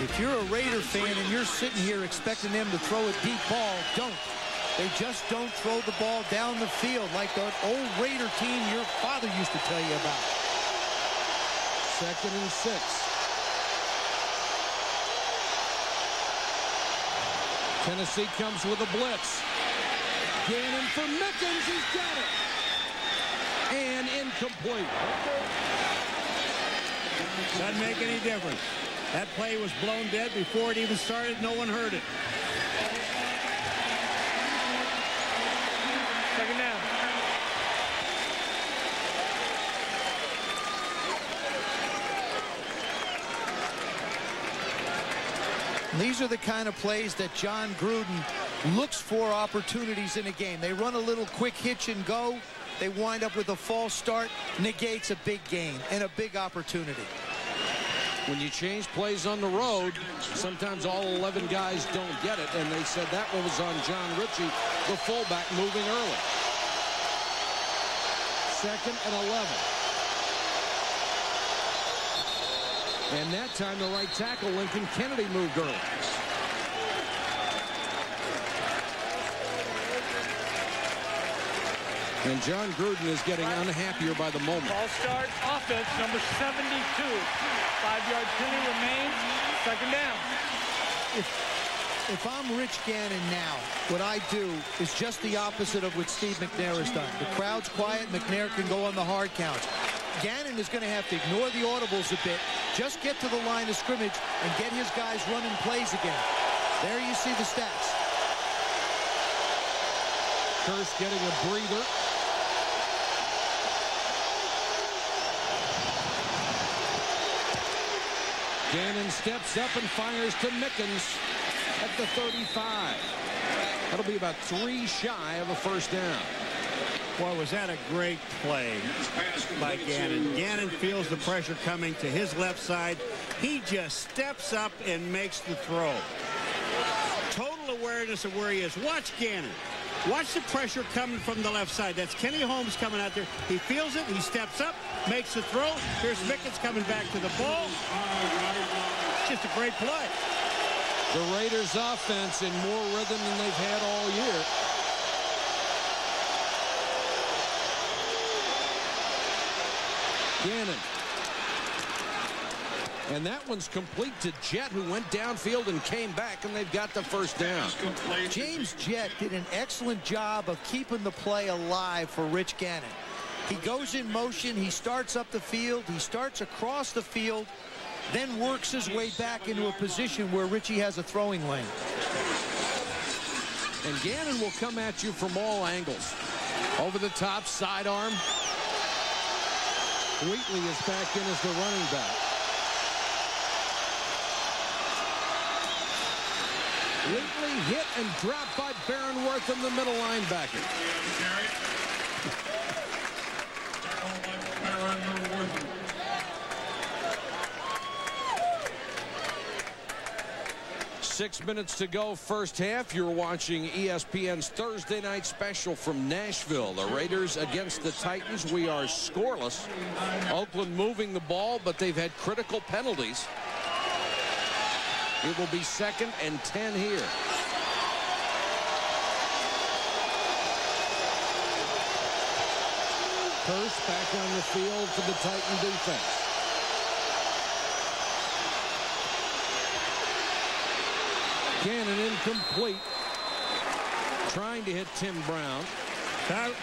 S3: If you're a Raider fan and you're sitting here expecting them to throw a deep ball, don't. They just don't throw the ball down the field like the old Raider team your father used to tell you about.
S1: 2nd and 6. Tennessee comes with a blitz. Gannon for Mickens. He's got it. And incomplete.
S2: Doesn't make any difference. That play was blown dead before it even started. No one heard it.
S4: 2nd down.
S3: These are the kind of plays that John Gruden looks for opportunities in a game. They run a little quick hitch and go. They wind up with a false start, negates a big gain and a big opportunity.
S1: When you change plays on the road, sometimes all 11 guys don't get it, and they said that one was on John Ritchie, the fullback, moving early. 2nd and 11. And that time, the right tackle, Lincoln Kennedy, moved early. And John Gruden is getting unhappier by the moment.
S4: Ball start, offense, number 72. 5-yard penalty remains. 2nd down.
S3: If I'm Rich Gannon now, what I do is just the opposite of what Steve McNair has done. The crowd's quiet. McNair can go on the hard counts. Gannon is going to have to ignore the audibles a bit, just get to the line of scrimmage and get his guys running plays again. There you see the stats.
S1: Kearse getting a breather. Gannon steps up and fires to Mickens at the 35. That'll be about 3 shy of a 1st down.
S2: Boy, was that a great play by Gannon. Gannon feels the pressure coming to his left side. He just steps up and makes the throw. Total awareness of where he is. Watch Gannon. Watch the pressure coming from the left side. That's Kenny Holmes coming out there. He feels it. He steps up, makes the throw. Here's Mickens coming back to the ball. Just a great play.
S1: The Raiders' offense in more rhythm than they've had all year. Gannon. And that one's complete to Jett, who went downfield and came back, and they've got the 1st down.
S3: James Jett did an excellent job of keeping the play alive for Rich Gannon. He goes in motion. He starts up the field. He starts across the field, then works his way back into a position where Richie has a throwing lane.
S1: And Gannon will come at you from all angles. Over the top, sidearm. Wheatley is back in as the running back. Wheatley hit and dropped by Barronworth in the middle linebacker. 6 minutes to go, 1st half. You're watching ESPN's Thursday night special from Nashville. The Raiders against the Titans. We are scoreless. Oakland moving the ball, but they've had critical penalties. It will be 2nd and 10 here. Kearse back on the field for the Titan defense. Gannon incomplete. Trying to hit Tim Brown.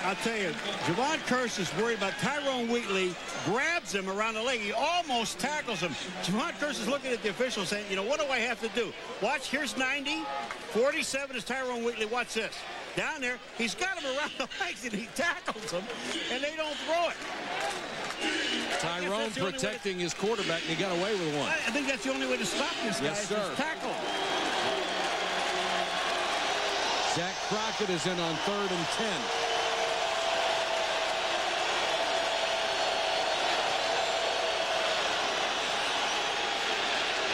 S2: I'll tell you, Javon Kearse is worried about Tyrone Wheatley, grabs him around the leg. He almost tackles him. Javon Kearse is looking at the official saying, you know, what do I have to do? Watch, here's 90. 47 is Tyrone Wheatley. Watch this. Down there, he's got him around the legs, and he tackles him, and they don't throw it.
S1: Tyrone protecting his quarterback, and he got away with one.
S2: I think that's the only way to stop this guy.
S1: Yes, sir.
S2: Tackle.
S1: Zach Crockett is in on 3rd and 10.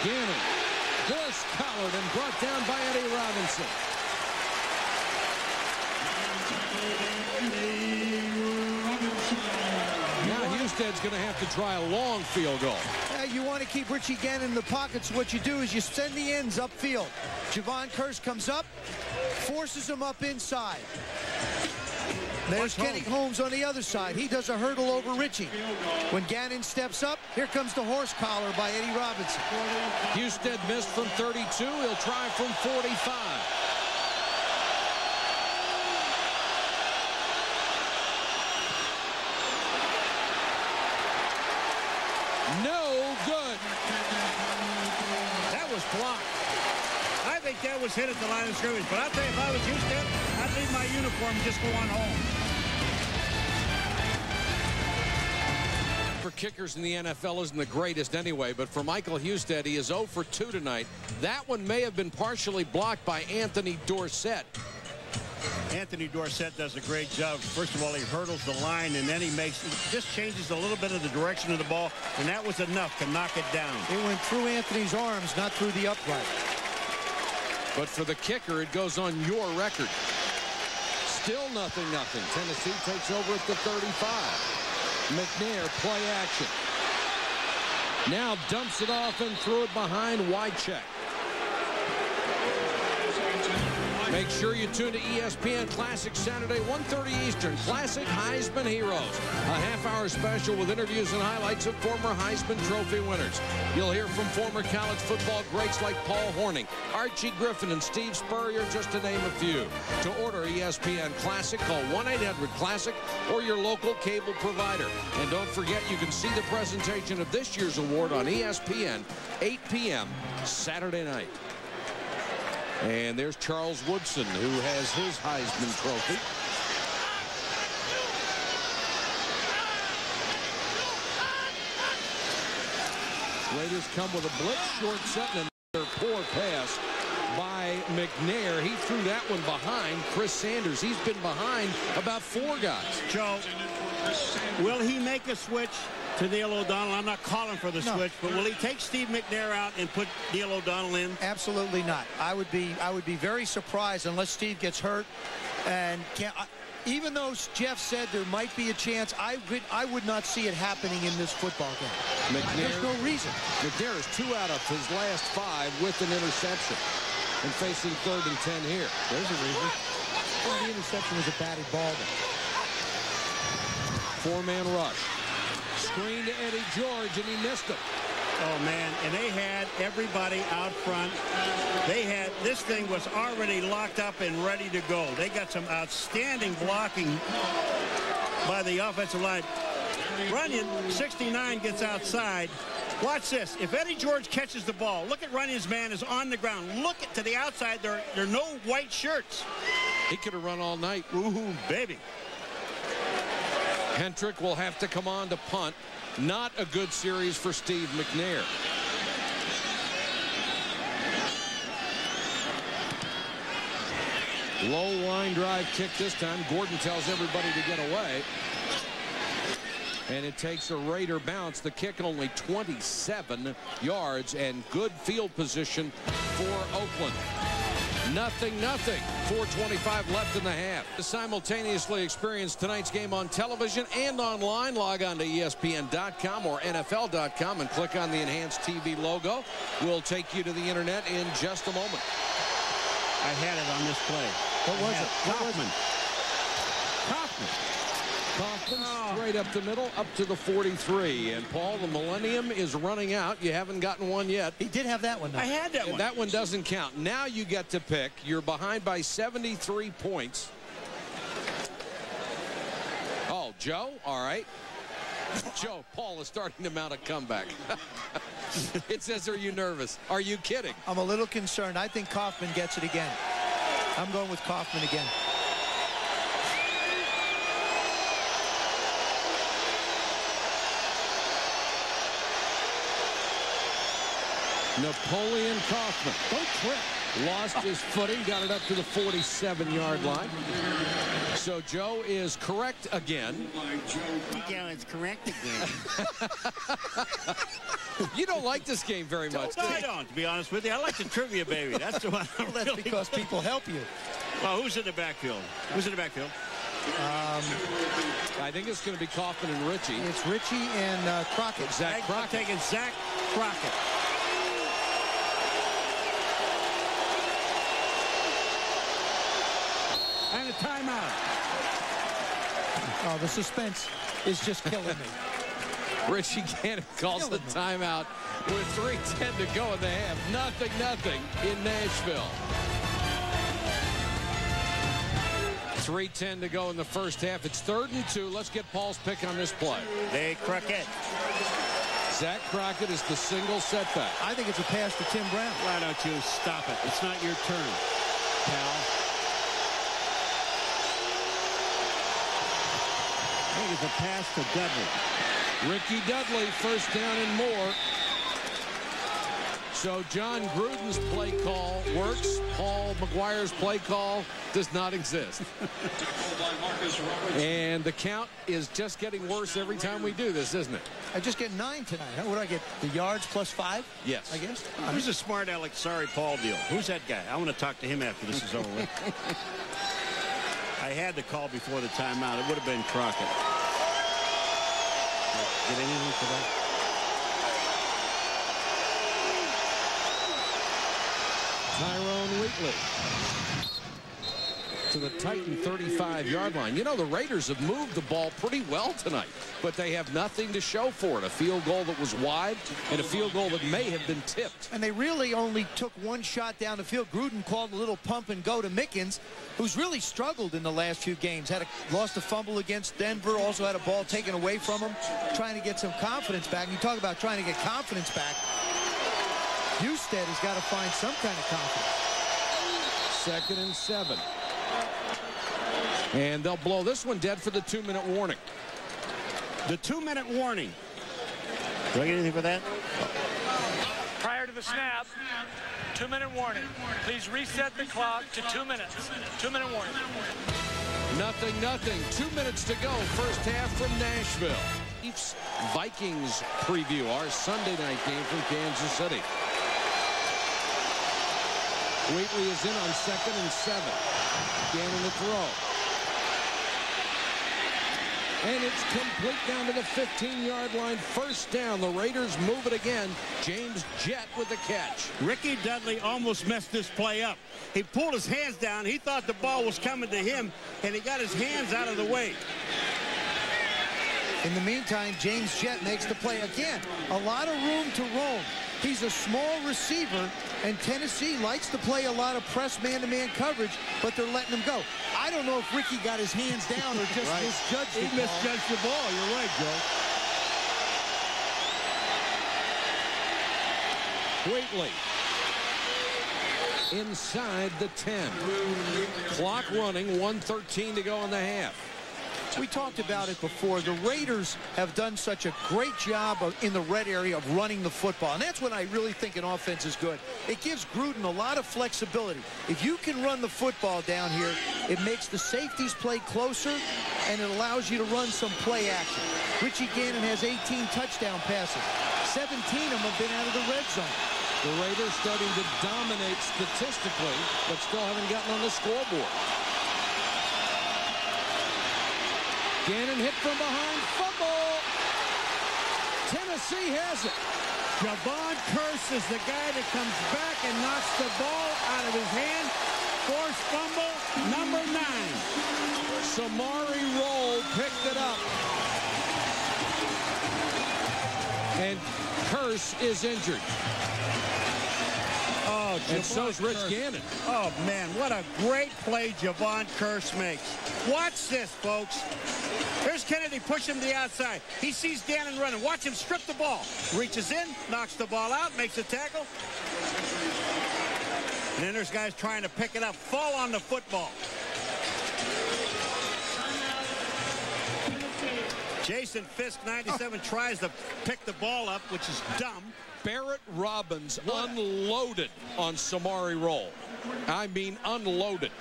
S1: Gannon, horse-collared and brought down by Eddie Robinson. Now Husted's going to have to try a long field goal.
S3: You want to keep Richie Gannon in the pocket, so what you do is you send the ends upfield. Javon Curse comes up, forces him up inside. There's Kenny Holmes on the other side. He does a hurdle over Richie. When Gannon steps up, here comes the horse collar by Eddie Robinson.
S1: Husted missed from 32. He'll try from 45. No good.
S2: That was blocked. I think that was hit at the line of scrimmage. But I'll tell you, if I was Houston, I'd leave my uniform and just go on home.
S1: For kickers in the NFL isn't the greatest anyway, but for Michael Husted, he is 0 for 2 tonight. That one may have been partially blocked by Anthony Dorsett.
S2: Anthony Dorsett does a great job. First of all, he hurdles the line, and then he just changes a little bit of the direction of the ball, and that was enough to knock it down.
S3: It went through Anthony's arms, not through the upright.
S1: But for the kicker, it goes on your record. Still 0-0. Tennessee takes over at the 35. McNair, play action. Now dumps it off and threw it behind Wycheck. Make sure you tune to ESPN Classic Saturday, 1:30 Eastern. Classic Heisman Heroes. A half-hour special with interviews and highlights of former Heisman Trophy winners. You'll hear from former college football greats like Paul Hornung, Archie Griffin, and Steve Spurrier, just to name a few. To order ESPN Classic, call 1-800-CLASSIC or your local cable provider. And don't forget, you can see the presentation of this year's award on ESPN, 8 p.m. Saturday night. And there's Charles Woodson, who has his Heisman Trophy. Raiders come with a blitz, short set, and another poor pass by McNair. He threw that one behind Chris Sanders. He's been behind about 4 guys.
S2: Joe, will he make a switch to Neil O'Donnell? I'm not calling for the switch, but will he take Steve McNair out and put Neil O'Donnell in?
S3: Absolutely not. I would be very surprised unless Steve gets hurt. And even though Jeff said there might be a chance, I would not see it happening in this football game.
S1: McNair,
S3: there's no reason.
S1: McNair is 2 out of his last 5 with an interception and facing 3rd and 10 here.
S3: There's a reason. Well, the interception was a batted ball.
S1: 4-man rush. Screen to Eddie George, and he missed him.
S2: Oh, man, and they had everybody out front. This thing was already locked up and ready to go. They got some outstanding blocking by the offensive line. Runyon, 69, gets outside. Watch this. If Eddie George catches the ball, look at Runyon's man is on the ground. Look to the outside. There are no white shirts.
S1: He could have run all night.
S2: Ooh, baby.
S1: Hentrick will have to come on to punt. Not a good series for Steve McNair. Low line drive kick this time. Gordon tells everybody to get away. And it takes a Raider bounce. The kick at only 27 yards and good field position for Oakland. 0-0. 4:25 left in the half. To simultaneously experience tonight's game on television and online, log on to ESPN.com or NFL.com and click on the enhanced TV logo. We'll take you to the internet in just a moment.
S2: I had it on this play.
S3: What was it?
S2: Kaufman.
S1: Kaufman straight up the middle, up to the 43. And, Paul, the Millennium is running out. You haven't gotten one yet.
S3: He did have that one, though.
S2: I had that one.
S1: That one doesn't count. Now you get to pick. You're behind by 73 points. Oh, Joe? All right. Joe, Paul is starting to mount a comeback. It says, are you nervous? Are you kidding?
S3: I'm a little concerned. I think Kaufman gets it again. I'm going with Kaufman again.
S1: Napoleon Kaufman.
S3: Don't trip.
S1: Lost his footing, got it up to the 47-yard line. So Joe is correct again.
S2: Joe is correct again.
S1: You don't like this game very much.
S2: No, I don't, to be honest with you. I like the trivia, baby. That's the one.
S3: That's because people help you.
S2: Well, who's in the backfield? Who's in the backfield?
S1: I think it's going to be Kaufman and Richie.
S3: It's Richie and Crockett.
S1: Zach Crockett.
S2: I'm taking Zach Crockett. And a timeout.
S3: Oh, the suspense is just killing me.
S1: Richie Gannon calls the timeout with 3:10 to go in the half. Nothing in Nashville. 3:10 to go in the first half. It's 3rd and 2. Let's get Paul's pick on this play.
S2: They Crockett.
S1: Zach Crockett is the single setback.
S3: I think it's a pass to Tim Brown.
S2: Why don't you stop it? It's not your turn, pal. I think it's a pass to Dudley.
S1: Ricky Dudley, first down and more. So John Gruden's play call works. Paul McGuire's play call does not exist. And the count is just getting worse every time we do this, isn't it?
S3: I just get 9 tonight. What do I get? The yards plus 5?
S1: Yes.
S3: I guess.
S2: Who's a smart Alex? Sorry, Paul deal? Who's that guy? I want to talk to him after this is over with. I had the call before the timeout. It would have been Crockett. Get anything for that?
S1: Tyrone Wheatley to the Titan 35-yard line. You know, the Raiders have moved the ball pretty well tonight, but they have nothing to show for it. A field goal that was wide and a field goal that may have been tipped.
S3: And they really only took one shot down the field. Gruden called a little pump and go to Mickens, who's really struggled in the last few games. Lost a fumble against Denver, also had a ball taken away from him, trying to get some confidence back. And you talk about trying to get confidence back. Husted has got to find some kind of confidence.
S1: 2nd and 7. And they'll blow this one dead for the 2-minute warning.
S2: The 2-minute warning. Do I get anything for that?
S4: Prior to the snap, 2-minute warning. Please reset the clock to 2 minutes. 2-minute warning.
S1: Nothing. 2 minutes to go. First half from Nashville. Chiefs Vikings preview, our Sunday night game from Kansas City. Wheatley is in on 2nd and 7. Gannon to throw. And it's complete down to the 15-yard line. First down. The Raiders move it again. James Jett with the catch.
S2: Ricky Dudley almost messed this play up. He pulled his hands down. He thought the ball was coming to him, and he got his hands out of the way.
S3: In the meantime, James Jett makes the play again. A lot of room to roam. He's a small receiver, and Tennessee likes to play a lot of press man-to-man coverage, but they're letting him go. I don't know if Ricky got his hands down or just misjudged the ball.
S2: He misjudged the ball. You're right, Joe.
S1: Wheatley inside the 10. Clock running, 1:13 to go in the half.
S3: We talked about it before. The Raiders have done such a great job in the red area of running the football, and that's when I really think an offense is good. It gives Gruden a lot of flexibility. If you can run the football down here, it makes the safeties play closer, and it allows you to run some play action. Richie Gannon has 18 touchdown passes. 17 of them have been out of the red zone.
S1: The Raiders starting to dominate statistically, but still haven't gotten on the scoreboard. Gannon hit from behind, fumble. Tennessee has it.
S2: Javon Curse is the guy that comes back and knocks the ball out of his hand. Forced fumble, number 9.
S1: Samari Roll picked it up. And Curse is injured.
S2: Oh,
S1: and so's Rich Gannon.
S2: Oh, man, what a great play Javon Curse makes. Watch this, folks. Here's Kennedy pushing him to the outside. He sees Gannon running. Watch him strip the ball. Reaches in, knocks the ball out, makes a tackle. And then there's guys trying to pick it up. Fall on the football. Jason Fisk, 97, tries to pick the ball up, which is dumb.
S1: Barrett Robbins unloaded on Samari Roll. I mean unloaded.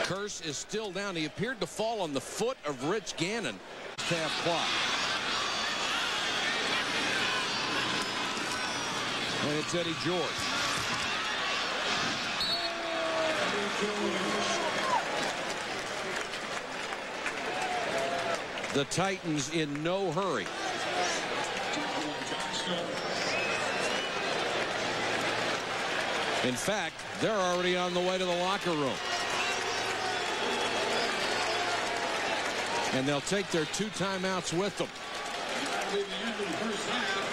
S1: Curse is still down. He appeared to fall on the foot of Rich Gannon. Half clock. And it's Eddie George. The Titans in no hurry. In fact, they're already on the way to the locker room. And they'll take their 2 timeouts with them.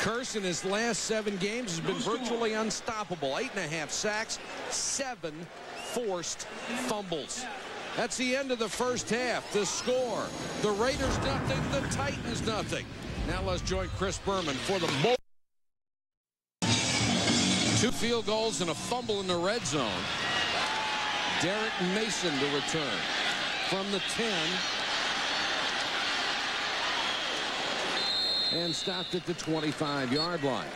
S1: Curse in his last 7 games has been virtually unstoppable. 8.5 sacks, 7 forced fumbles. That's the end of the first half. The score, the Raiders nothing, the Titans nothing. Now let's join Chris Berman for the 2 field goals and a fumble in the red zone. Derek Mason to return from the 10. And stopped at the 25-yard line.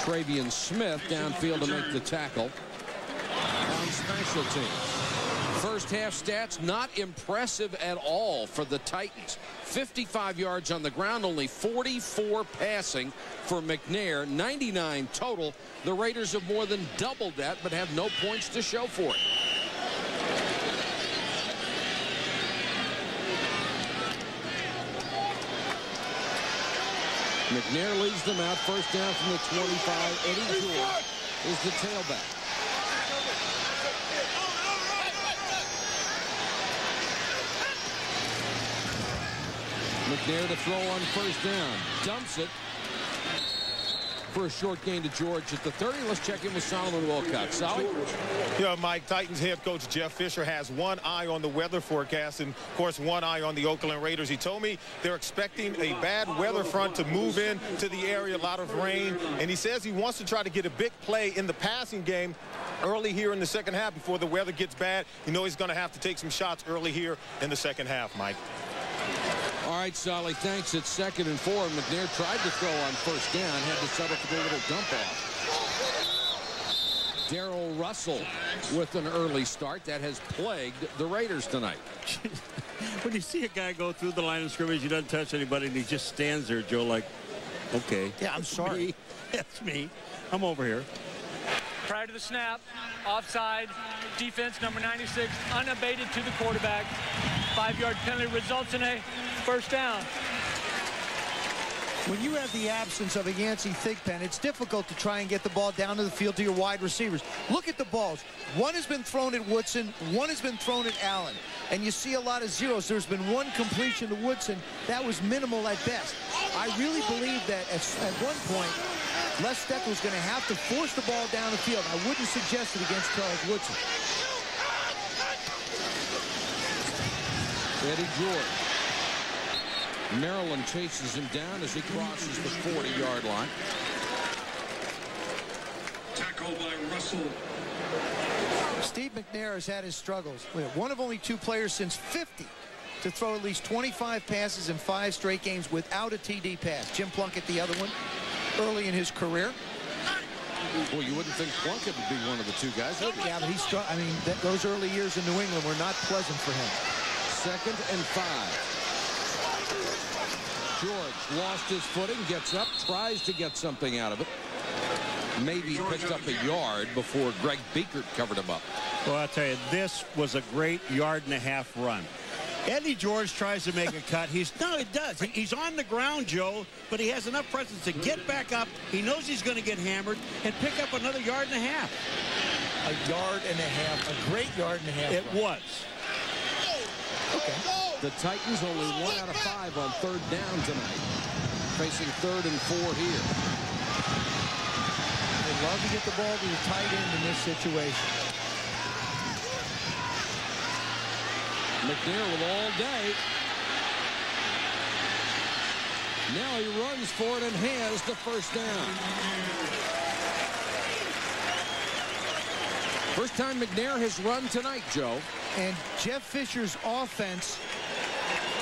S1: Travian Smith downfield to make the tackle on special teams. First half stats not impressive at all for the Titans. 55 yards on the ground, only 44 passing for McNair, 99 total. The Raiders have more than doubled that, but have no points to show for it. McNair leads them out. First down from the 25. Eddie George is the tailback. McNair to throw on first down. Dumps it for a short gain to George at the 30. Let's check in with Solomon Wilcott. Solly?
S11: Yeah, Mike, Titans head coach Jeff Fisher has one eye on the weather forecast and, of course, one eye on the Oakland Raiders. He told me they're expecting a bad weather front to move in to the area, a lot of rain, and he says he wants to try to get a big play in the passing game early here in the second half before the weather gets bad. You know he's going to have to take some shots early here in the second half, Mike.
S1: All right, Solly, thanks. It's 2nd and 4. McNair tried to throw on first down, had to settle for the little dump off. Darrell Russell with an early start that has plagued the Raiders tonight.
S2: When you see a guy go through the line of scrimmage, he doesn't touch anybody, and he just stands there, Joe, like, okay.
S3: Yeah, I'm sorry.
S2: That's me. I'm over here.
S4: Prior to the snap, offside, defense number 96, unabated to the quarterback. 5-yard penalty results in a first down.
S3: When you have the absence of a Yancey Thigpen, it's difficult to try and get the ball down to the field to your wide receivers. Look at the balls. One has been thrown at Woodson, one has been thrown at Allen. And you see a lot of zeros. There's been one completion to Woodson. That was minimal at best. I really believe that at one point, Les Steckel was going to have to force the ball down the field. I wouldn't suggest it against Charles Woodson.
S1: Eddie George. Maryland chases him down as he crosses the 40-yard line.
S6: Tackle by Russell.
S3: Steve McNair has had his struggles. One of only 2 players since 50 to throw at least 25 passes in 5 straight games without a TD pass. Jim Plunkett, the other one, early in his career.
S1: Well, you wouldn't think Plunkett would be one of the 2 guys.
S3: Yeah, but I mean, those early years in New England were not pleasant for him.
S1: 2nd and 5. George lost his footing, gets up, tries to get something out of it. Maybe picked up a yard before Greg Biekert covered him up.
S2: Well, I'll tell you, this was a great 1.5 yard run. Eddie George tries to make a cut. He's on the ground, Joe, but he has enough presence to get back up. He knows he's going to get hammered and pick up another 1.5 yards.
S3: 1.5 yards, a great 1.5 yards.
S2: It was.
S3: Okay.
S1: The Titans only 1 out of 5 on 3rd down tonight. Facing 3rd and 4 here.
S3: They love to get the ball to the tight end in this situation.
S1: McNair with all day. Now he runs for it and has the first down. First time McNair has run tonight, Joe.
S3: And Jeff Fisher's offense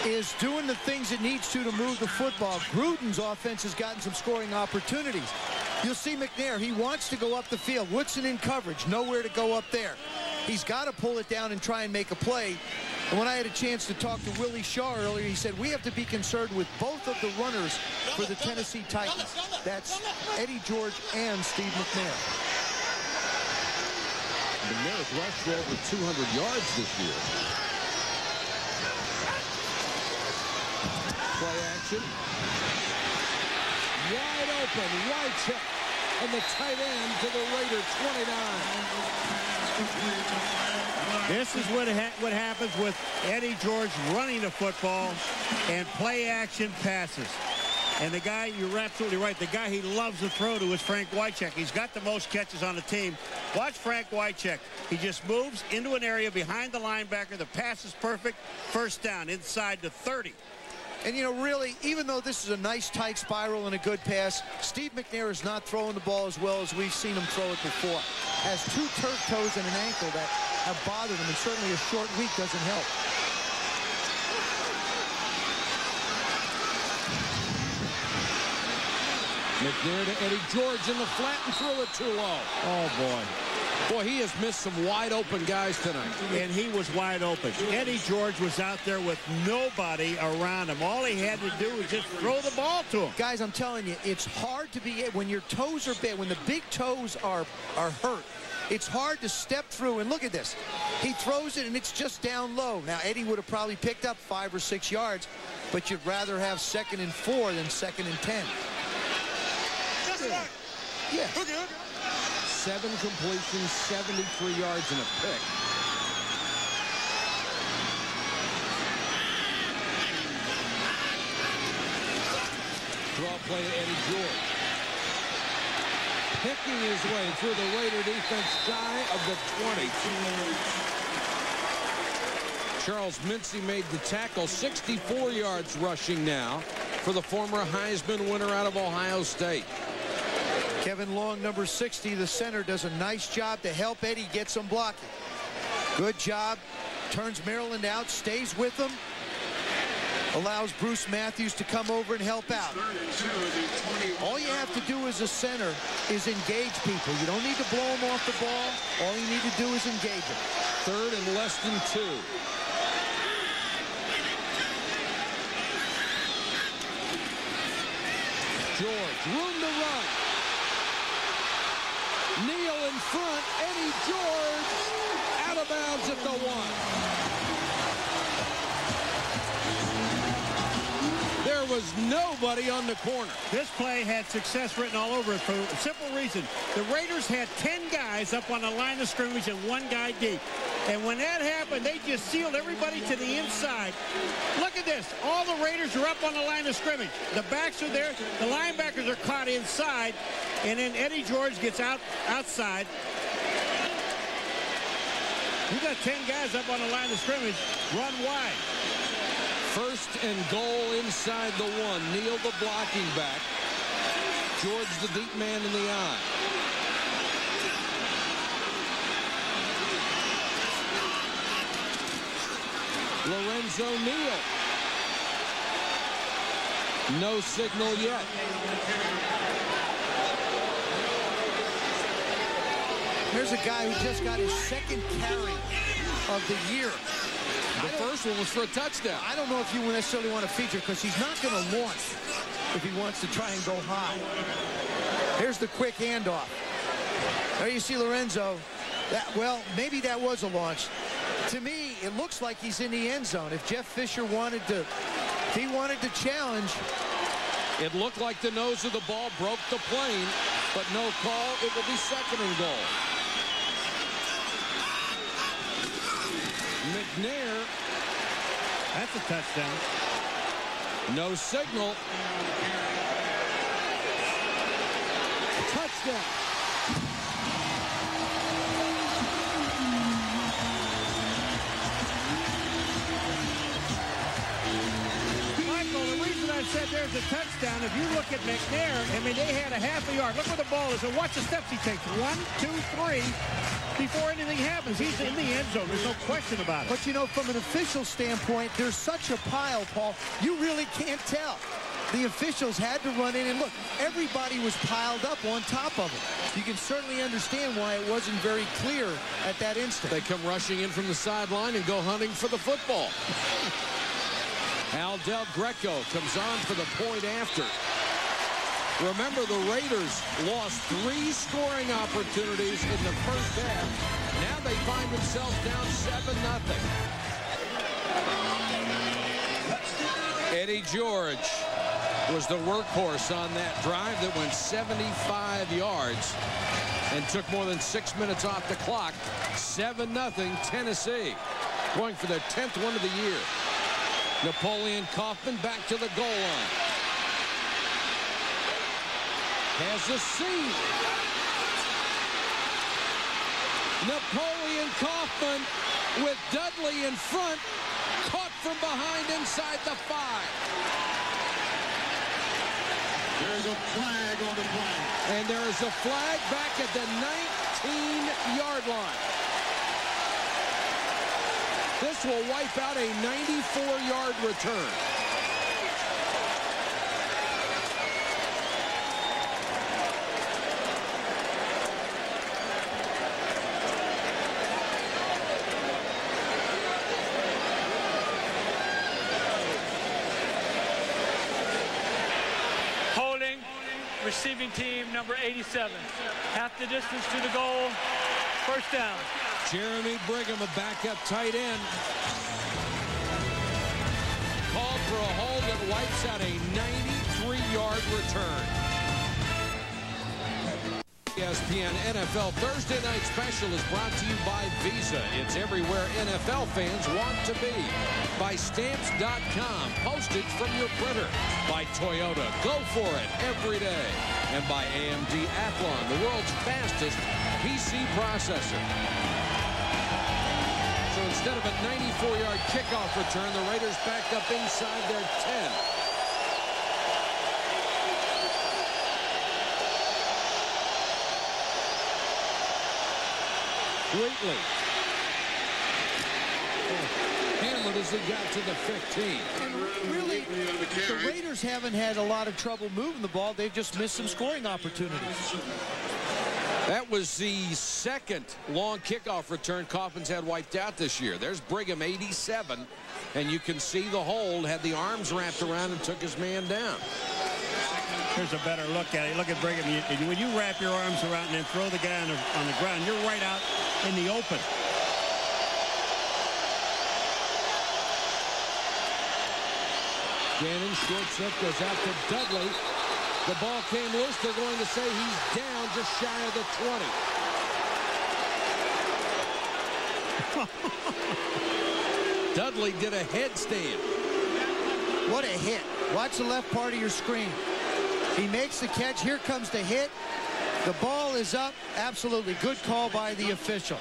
S3: is doing the things it needs to move the football. Gruden's offense has gotten some scoring opportunities. You'll see McNair, he wants to go up the field. Woodson in coverage, nowhere to go up there. He's got to pull it down and try and make a play. And when I had a chance to talk to Willie Shaw earlier, he said, we have to be concerned with both of the runners for the Tennessee Titans. That's Eddie George and Steve McNair.
S1: McNair's rushed for over 200 yards this year. Play action. Wide open, Wycheck, and the tight end to the Raider 29.
S2: This is what happens with Eddie George running the football and play action passes. And the guy, you're absolutely right, the guy he loves to throw to is Frank Wycheck. He's got the most catches on the team. Watch Frank Wycheck. He just moves into an area behind the linebacker. The pass is perfect. First down inside the 30.
S3: And, you know, really, even though this is a nice tight spiral and a good pass, Steve McNair is not throwing the ball as well as we've seen him throw it before. Has 2 turf toes and an ankle that have bothered him, and certainly a short week doesn't help.
S1: McNair to Eddie George in the flat and threw it too low.
S2: Oh, boy.
S1: Boy, he has missed some wide open guys tonight.
S2: And he was wide open. Eddie George was out there with nobody around him. All he had to do was just throw the ball to him.
S3: Guys, I'm telling you, it's hard to be, when your toes are bad, when the big toes are hurt, it's hard to step through. And look at this. He throws it, and it's just down low. Now, Eddie would have probably picked up 5 or 6 yards, but you'd rather have 2nd and 4 than 2nd and 10. Yeah.
S1: 7 completions, 73 yards, and a pick. Draw play to Eddie George. Picking his way through the Raider defense shy of the 20. Charles Mincy made the tackle, 64 yards rushing now for the former Heisman winner out of Ohio State.
S3: Kevin Long, number 60, the center, does a nice job to help Eddie get some blocking. Good job. Turns Maryland out, stays with them. Allows Bruce Matthews to come over and help out. All you have to do as a center is engage people. You don't need to blow them off the ball. All you need to do is engage them.
S1: 3rd and less than 2. George, room to run. Neal in front, Eddie George out of bounds at the 1. There was nobody on the corner.
S2: This play had success written all over it for a simple reason. The Raiders had 10 guys up on the line of scrimmage and 1 guy deep. And when that happened, they just sealed everybody to the inside. Look at this. All the Raiders are up on the line of scrimmage. The backs are there. The linebackers are caught inside. And then Eddie George gets outside. You got 10 guys up on the line of scrimmage. Run wide.
S1: 1st and goal inside the 1. Neal the blocking back. George the deep man in the eye. Lorenzo Neal. No signal yet.
S3: Here's a guy who just got his 2nd carry of the year.
S1: The first one was for a touchdown.
S3: I don't know if you necessarily want to feature because he's not going to launch if he wants to try and go high. Here's the quick handoff. There you see Lorenzo. Well, maybe that was a launch. To me, it looks like he's in the end zone. If Jeff Fisher wanted to, if he wanted to challenge.
S1: It looked like the nose of the ball broke the plane, but no call. It will be 2nd and goal. McNair.
S2: That's a touchdown.
S1: No signal. Touchdown.
S2: Michael, the reason I said there's a touchdown, if you look at McNair, I mean, they had a half a yard. Look where the ball is, and watch the steps he takes. 1, 2, 3. before anything happens. He's in the end zone. There's no question about it.
S3: But, you know, from an official standpoint, there's such a pile, Paul, you really can't tell. The officials had to run in, and look, everybody was piled up on top of him. You can certainly understand why it wasn't very clear at that instant.
S1: They come rushing in from the sideline and go hunting for the football. Al Del Greco comes on for the point after. Remember, the Raiders lost 3 scoring opportunities in the first half. Now they find themselves down 7-0. Eddie George was the workhorse on that drive that went 75 yards and took more than 6 minutes off the clock. 7-0 Tennessee, going for their 10th one of the year. Napoleon Kaufman back to the goal line. Has a seat. Napoleon Kaufman with Dudley in front, caught from behind inside the 5.
S6: There's a flag on the play.
S1: And there is a flag back at the 19-yard line. This will wipe out a 94-yard return.
S4: Receiving team number 87. Half the distance to the goal. First down.
S1: Jeremy Brigham, a backup tight end. Called for a hold that wipes out a 93-yard return. ESPN NFL Thursday Night Special is brought to you by Visa. It's everywhere NFL fans want to be. By Stamps.com, postage from your printer. By Toyota, go for it every day. And by AMD Athlon, the world's fastest PC processor. So instead of a 94-yard kickoff return, the Raiders back up inside their 10. Waitley. Hammered as he got to the 15.
S3: And really, the Raiders haven't had a lot of trouble moving the ball. They've just missed some scoring opportunities.
S1: That was the second long kickoff return Kaufman's had wiped out this year. There's Brigham, 87, and you can see the hold, had the arms wrapped around and took his man down.
S2: Here's a better look at it. Look at Brigham. When you wrap your arms around and then throw the guy on the ground, you're right out in the open.
S1: Gannon, short slip, goes out to Dudley. The ball came loose. They're going to say he's down just shy of the 20. Dudley did a headstand.
S3: What a hit. Watch the left part of your screen. He makes the catch. Here comes the hit. The ball is up. Absolutely good call by the official.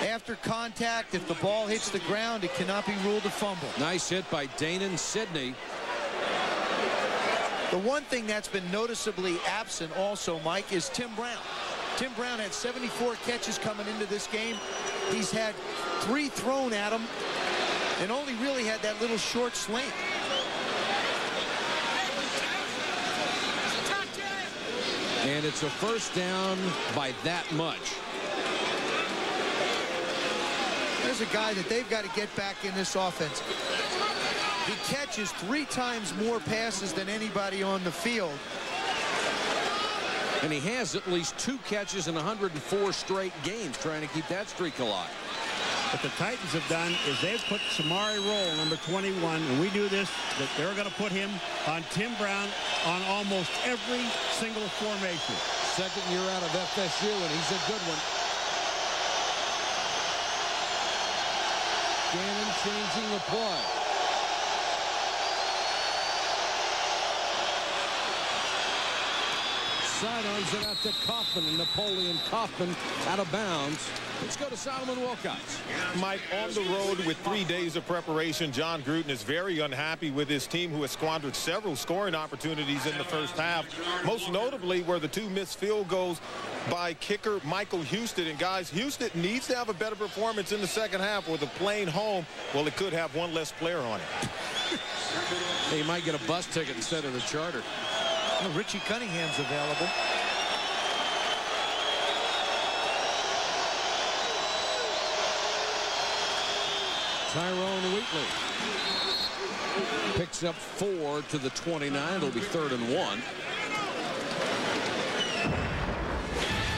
S3: After contact, if the ball hits the ground, it cannot be ruled a fumble.
S1: Nice hit by Danon Sidney.
S3: The one thing that's been noticeably absent also, Mike, is Tim Brown. Tim Brown had 74 catches coming into this game. He's had 3 thrown at him and only really had that little short slant.
S1: And it's a first down by that much.
S3: There's a guy that they've got to get back in this offense. He catches 3 times more passes than anybody on the field.
S1: And he has at least 2 catches in 104 straight games, trying to keep that streak alive.
S2: What the Titans have done is they've put Samari Rolle, number 21, and we do this, that they're going to put him on Tim Brown on almost every single formation.
S1: Second year out of FSU, and he's a good one. Gannon changing the play. Sidearms it out to Kaufman, and Napoleon Kaufman out of bounds. Let's go to Solomon Wilcox.
S11: Mike, on the road with 3 days of preparation, John Gruden is very unhappy with his team, who has squandered several scoring opportunities in the first half. Most notably were the 2 missed field goals by kicker Michael Houston. And guys, Houston needs to have a better performance in the second half, or the plane home, well, it could have one less player on it.
S1: He might get a bus ticket instead of the charter.
S3: Well, Richie Cunningham's available.
S1: Tyrone Wheatley picks up 4 to the 29. It'll be 3rd and 1.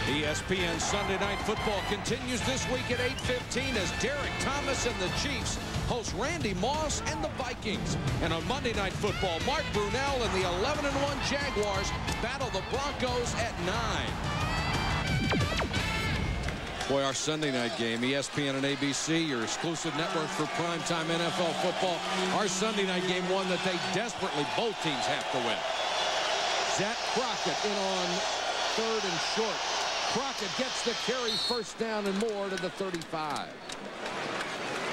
S1: ESPN Sunday Night Football continues this week at 8:15 as Derek Thomas and the Chiefs host Randy Moss and the Vikings. And on Monday Night Football, Mark Brunell and the 11-1 Jaguars battle the Broncos at 9. Boy, our Sunday night game, ESPN and ABC, your exclusive network for primetime NFL football. Our Sunday night game, one that they desperately, both teams have to win. Zach Crockett in on 3rd and short. Crockett gets the carry, 1st down and more to the 35.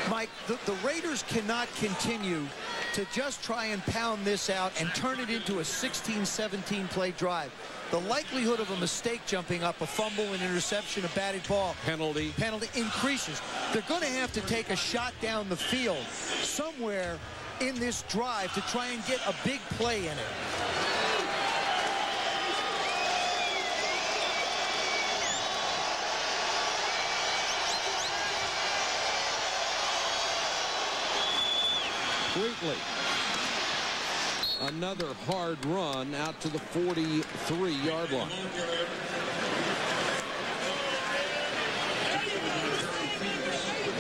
S3: Mike, the Raiders cannot continue to just try and pound this out and turn it into a 16-17 play drive. The likelihood of a mistake jumping up, a fumble, an interception, a batted ball, penalty increases. They're going to have to take a shot down the field somewhere in this drive to try and get a big play in it.
S1: Wheatley. Another hard run out to the 43-yard line.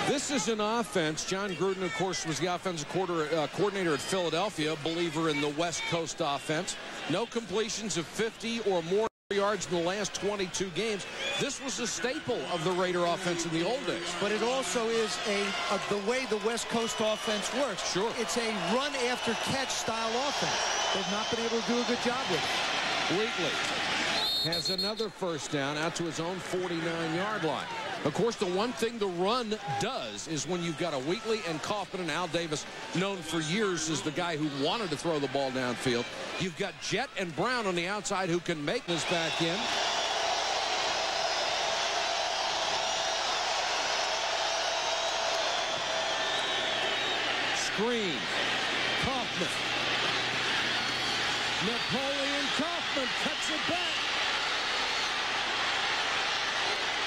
S1: This is an offense. John Gruden, of course, was the offensive coordinator at Philadelphia, believer in the West Coast offense. No completions of 50 or more yards in the last 22 games. This was a staple of the Raider offense in the old days.
S3: But it also is the way the West Coast offense works.
S1: Sure.
S3: It's a run-after-catch style offense. They've not been able to do a good job with it.
S1: Wheatley has another 1st down out to his own 49-yard line. Of course, the one thing the run does is when you've got a Wheatley and Kaufman and Al Davis, known for years as the guy who wanted to throw the ball downfield. You've got Jett and Brown on the outside who can make this back in. Screen. Kaufman. Napoleon Kaufman cuts it back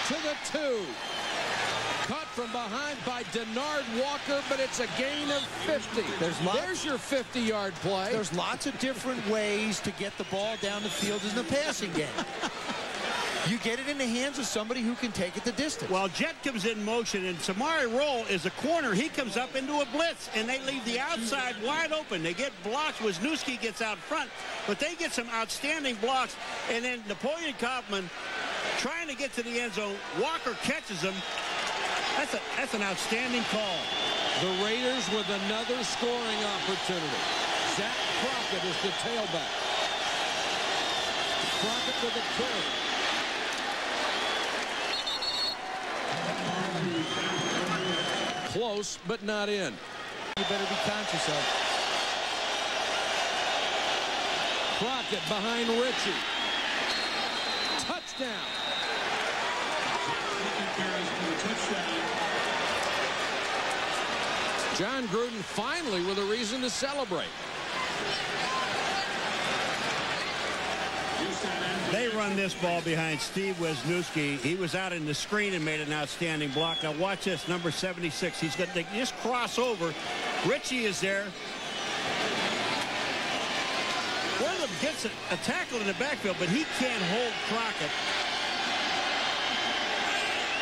S1: to the 2. Caught from behind by Denard Walker, but it's a gain of 50. There's your 50-yard play.
S3: There's lots of different ways to get the ball down the field in the passing game. You get it in the hands of somebody who can take it the distance.
S2: Well, Jett comes in motion, and Samari Roll is a corner. He comes up into a blitz, and they leave the outside wide open. They get blocks. Wisniewski gets out front, but they get some outstanding blocks. And then Napoleon Kaufman trying to get to the end zone. Walker catches him. That's an outstanding call.
S1: The Raiders with another scoring opportunity. Zach Crockett is the tailback. Crockett with a carry. Close, but not in.
S3: You better be conscious of.
S1: Crockett behind Richie. Touchdown. John Gruden finally with a reason to celebrate.
S2: They run this ball behind Steve Wisniewski. He was out in the screen and made an outstanding block. Now watch this, number 76. He's going to just cross over. Richie is there. One of them gets a tackle in the backfield, but he can't hold Crockett.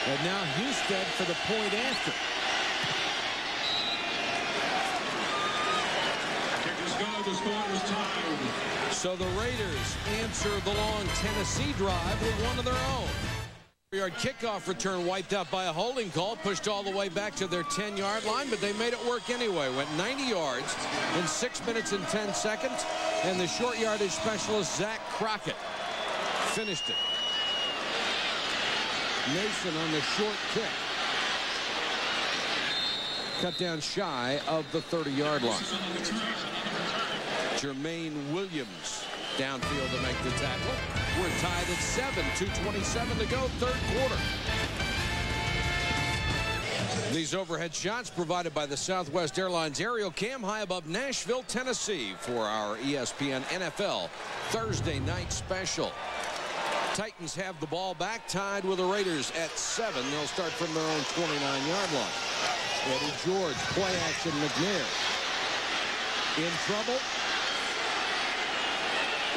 S1: And now Husted for the point after. So the Raiders answer the long Tennessee drive with one of their own. 4-yard kickoff return wiped out by a holding call, pushed all the way back to their 10-yard line, but they made it work anyway. Went 90 yards in 6 minutes and 10 seconds, and the short yardage specialist, Zach Crockett. Finished it. Mason on the short kick. Cut down shy of the 30-yard line. Jermaine Williams downfield to make the tackle. We're tied at 7. 2:27 to go, third quarter. These overhead shots provided by the Southwest Airlines aerial cam high above Nashville, Tennessee for our ESPN NFL Thursday night special. Titans have the ball back, tied with the Raiders at 7. They'll start from their own 29-yard line. Eddie George, play action, McNair. In trouble.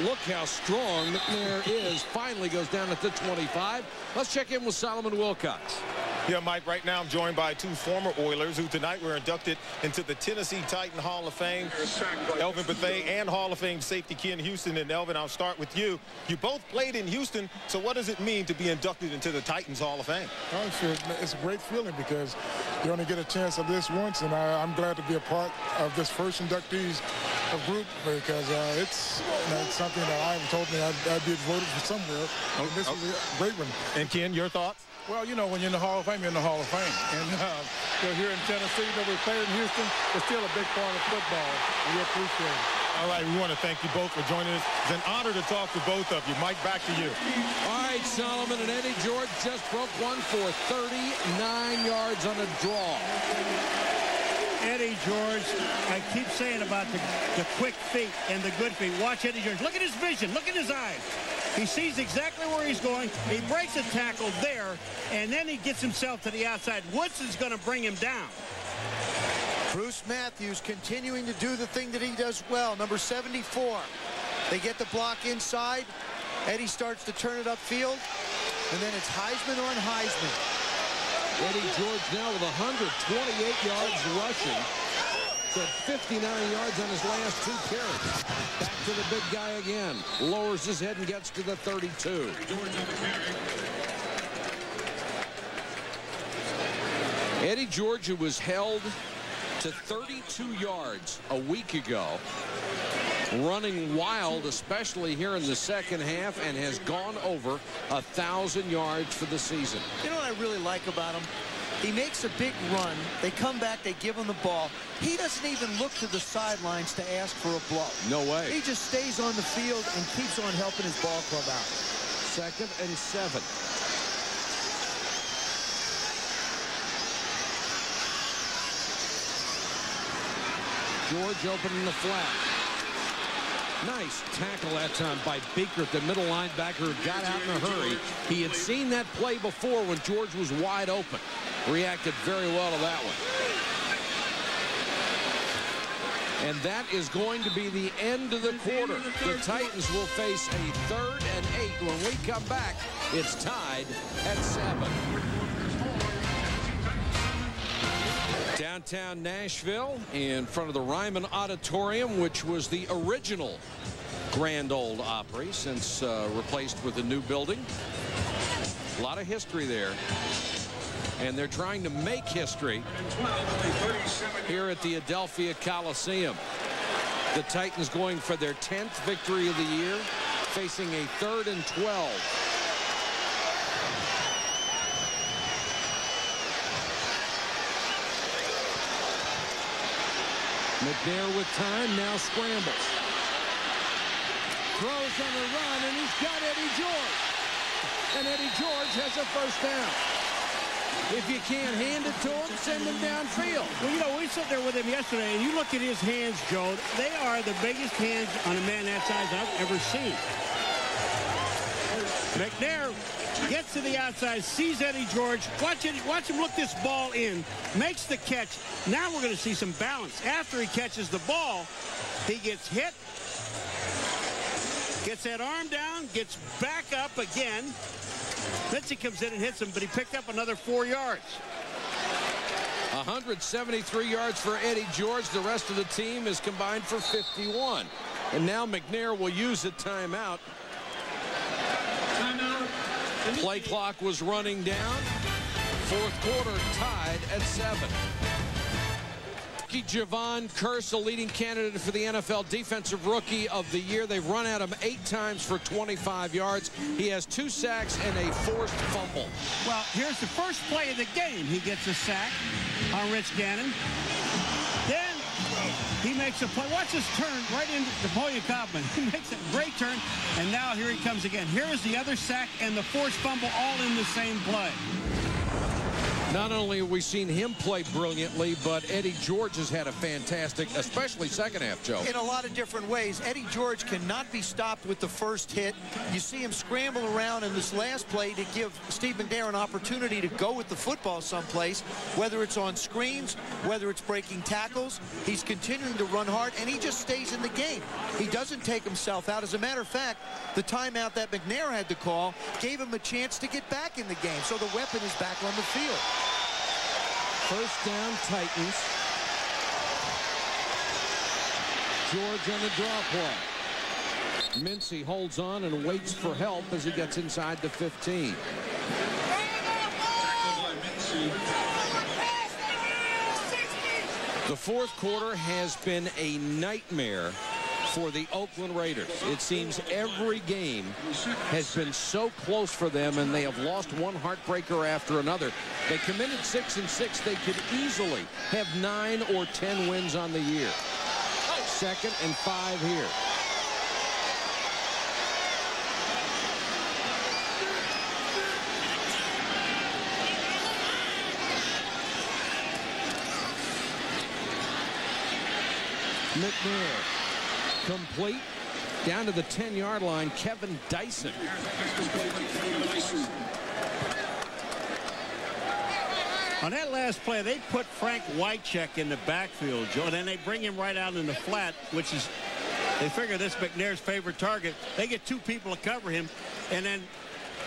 S1: Look how strong McNair is. Finally goes down at the 25. Let's check in with Solomon Wilcox.
S11: Yeah, Mike, right now I'm joined by two former Oilers who tonight were inducted into the Tennessee Titan Hall of Fame. Elvin Bethea and Hall of Fame safety Ken Houston. And Elvin, I'll start with you. You both played in Houston, so what does it mean to be inducted into the Titans Hall of Fame?
S14: It's a great feeling because you only get a chance of this once, and I'm glad to be a part of this first inductees group because it's something that I haven't told me I'd be voted for somewhere. And this is a great one.
S11: And Ken, your thoughts?
S14: Well, you know, when you're in the Hall of Fame, you're in the Hall of Fame. And here in Tennessee, that we played in Houston, it's still a big part of football, and we appreciate it.
S11: All right, we want to thank you both for joining us. It's an honor to talk to both of you. Mike, back to you.
S1: All right, Solomon, and Eddie George just broke one for 39 yards on a draw.
S2: Eddie George, I keep saying about the quick feet and the good feet. Watch Eddie George. Look at his vision. Look at his eyes. He sees exactly where he's going. He breaks a tackle there, and then he gets himself to the outside. Woodson's going to bring him down.
S3: Bruce Matthews continuing to do the thing that he does well, number 74. They get the block inside. Eddie starts to turn it upfield, and then it's Heisman on Heisman.
S1: Eddie George now with 128 yards rushing. At 59 yards on his last two carries. Back to the big guy again. Lowers his head and gets to the 32. Eddie George, who was held to 32 yards a week ago, running wild, especially here in the second half, and has gone over 1,000 yards for the season.
S3: You know what I really like about him? He makes a big run. They come back. They give him the ball. He doesn't even look to the sidelines to ask for a blow.
S1: No way.
S3: He just stays on the field and keeps on helping his ball club out.
S1: 2nd and 7. George opening the flat. Nice tackle that time by Beekert, the middle linebacker who got out in a hurry. He had seen that play before when George was wide open. Reacted very well to that one. And that is going to be the end of the quarter. The Titans will face a 3rd and 8. When we come back, it's tied at 7. Downtown Nashville in front of the Ryman Auditorium, which was the original Grand Ole Opry, since replaced with a new building. A lot of history there. And they're trying to make history here at the Adelphia Coliseum. The Titans going for their 10th victory of the year, facing a 3rd and 12. McNair with time, now scrambles. Throws on the run, and he's got Eddie George. And Eddie George has a first down. If you can't hand it to him, send him downfield.
S2: Well, you know, we sat there with him yesterday, and you look at his hands, Joe. They are the biggest hands on a man that size I've ever seen. McNair gets to the outside, sees Eddie George. Watch him look this ball in, makes the catch. Now we're going to see some balance. After he catches the ball, he gets hit, gets that arm down, gets back up again. Mitzi comes in and hits him, but he picked up another 4 yards.
S1: 173 yards for Eddie George. The rest of the team is combined for 51. And now McNair will use a timeout. Play clock was running down. Fourth quarter tied at 7. Rookie Javon Curse, a leading candidate for the NFL Defensive Rookie of the Year. They've run at him 8 times for 25 yards. He has 2 sacks and a forced fumble.
S2: Well, here's the first play of the game. He gets a sack on Rich Gannon. Then he makes a play. Watch this turn right into Napoleon Kaufman. He makes a great turn, and now here he comes again. Here is the other sack and the forced fumble all in the same play.
S1: Not only have we seen him play brilliantly, but Eddie George has had a fantastic, especially second half, Joe.
S3: In a lot of different ways. Eddie George cannot be stopped with the first hit. You see him scramble around in this last play to give Steve McNair an opportunity to go with the football someplace, whether it's on screens, whether it's breaking tackles. He's continuing to run hard, and he just stays in the game. He doesn't take himself out. As a matter of fact, the timeout that McNair had to call gave him a chance to get back in the game. So the weapon is back on the field.
S1: First down, Titans. George on the draw play. Mincy holds on and waits for help as he gets inside the 15. The fourth quarter has been a nightmare for the Oakland Raiders. It seems every game has been so close for them, and they have lost one heartbreaker after another. They committed 6-6. They could easily have 9 or 10 wins on the year. 2nd and 5 here. McNair. Complete down to the 10-yard line. Kevin Dyson.
S2: On that last play, they put Frank Wycheck in the backfield, Joe, and then they bring him right out in the flat, which is, they figure this McNair's favorite target. They get 2 people to cover him, and then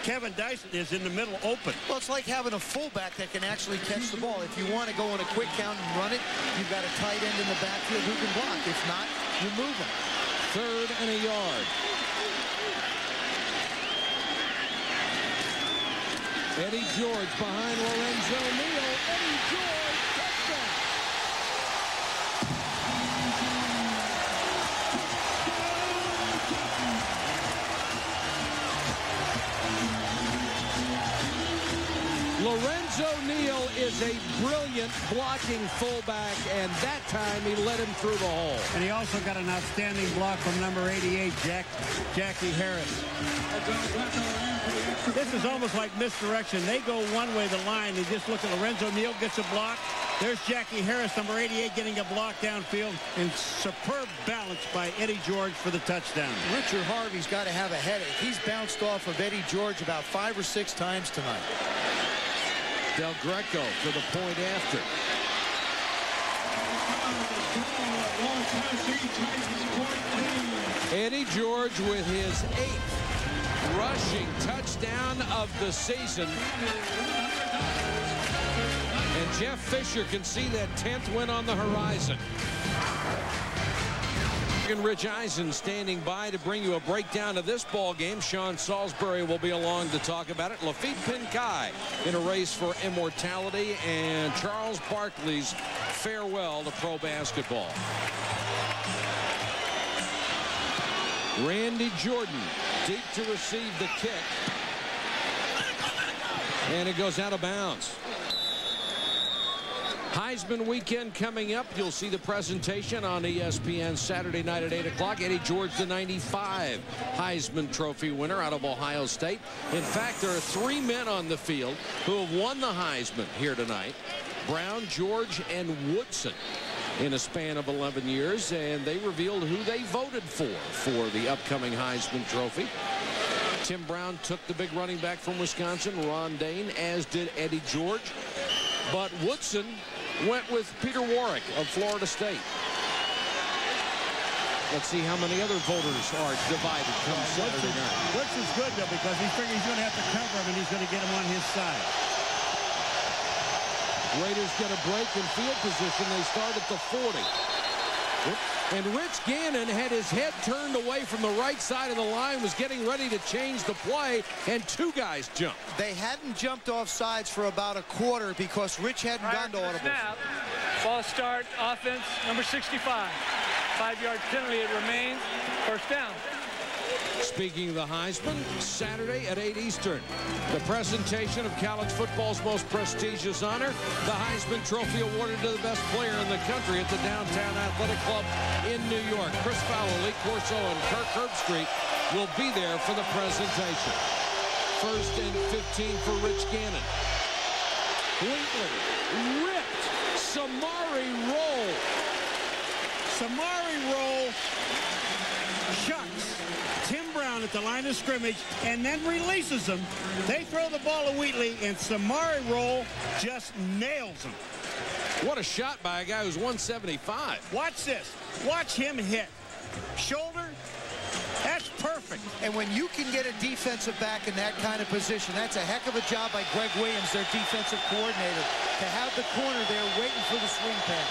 S2: Kevin Dyson is in the middle open.
S3: Well, it's like having a fullback that can actually catch the ball. If you want to go on a quick count and run it, you've got a tight end in the backfield who can block. If not, you move him.
S1: 3rd and a yard. Eddie George behind Lorenzo Neal. Eddie George, touchdown. Lorenzo Neal is a brilliant blocking fullback, and that time he led him through the hole.
S2: And he also got an outstanding block from number 88, Jackie Harris. This is almost like misdirection. They go one way, the line. They just look at Lorenzo Neal gets a block. There's Jackie Harris, number 88, getting a block downfield, and superb balance by Eddie George for the touchdown.
S3: Richard Harvey's got to have a headache. He's bounced off of Eddie George about 5 or 6 times tonight.
S1: Del Greco for the point after. Eddie George with his 8th rushing touchdown of the season. And Jeff Fisher can see that 10th win on the horizon. And Rich Eisen standing by to bring you a breakdown of this ball game. Sean Salisbury will be along to talk about it. Lafitte Pinkai in a race for immortality, and Charles Barkley's farewell to pro basketball. Randy Jordan deep to receive the kick, and it goes out of bounds. Heisman weekend coming up. You'll see the presentation on ESPN Saturday night at 8 o'clock. Eddie George, the 95 Heisman Trophy winner out of Ohio State. In fact, there are 3 men on the field who have won the Heisman here tonight. Brown, George, and Woodson in a span of 11 years. And they revealed who they voted for the upcoming Heisman Trophy. Tim Brown took the big running back from Wisconsin, Ron Dane, as did Eddie George. But Woodson went with Peter Warwick of Florida State. Let's see how many other voters are divided come Saturday night.
S2: Woodson's good, though, because he figures he's going to have to cover him, and he's going to get him on his side.
S1: Raiders get a break in field position. They start at the 40. And Rich Gannon had his head turned away from the right side of the line, was getting ready to change the play, and 2 guys jumped.
S3: They hadn't jumped off sides for about a quarter because Rich hadn't gone to audible.
S4: False start, offense, number 65. 5-yard penalty, it remains. First down.
S1: Speaking of the Heisman, Saturday at 8 Eastern. The presentation of college football's most prestigious honor, the Heisman Trophy awarded to the best player in the country at the Downtown Athletic Club in New York. Chris Fowler, Lee Corso, and Kirk Herbstreit will be there for the presentation. First and 15 for Rich Gannon. Wheatley ripped. Samari roll.
S2: Samari roll. Shucks Tim Brown at the line of scrimmage and then releases him. They throw the ball to Wheatley, and Samari roll just nails him.
S1: What a shot by a guy who's 175.
S2: Watch this. Watch him hit. Shoulder. That's perfect.
S3: And when you can get a defensive back in that kind of position, that's a heck of a job by Greg Williams, their defensive coordinator, to have the corner there waiting for the swing pass.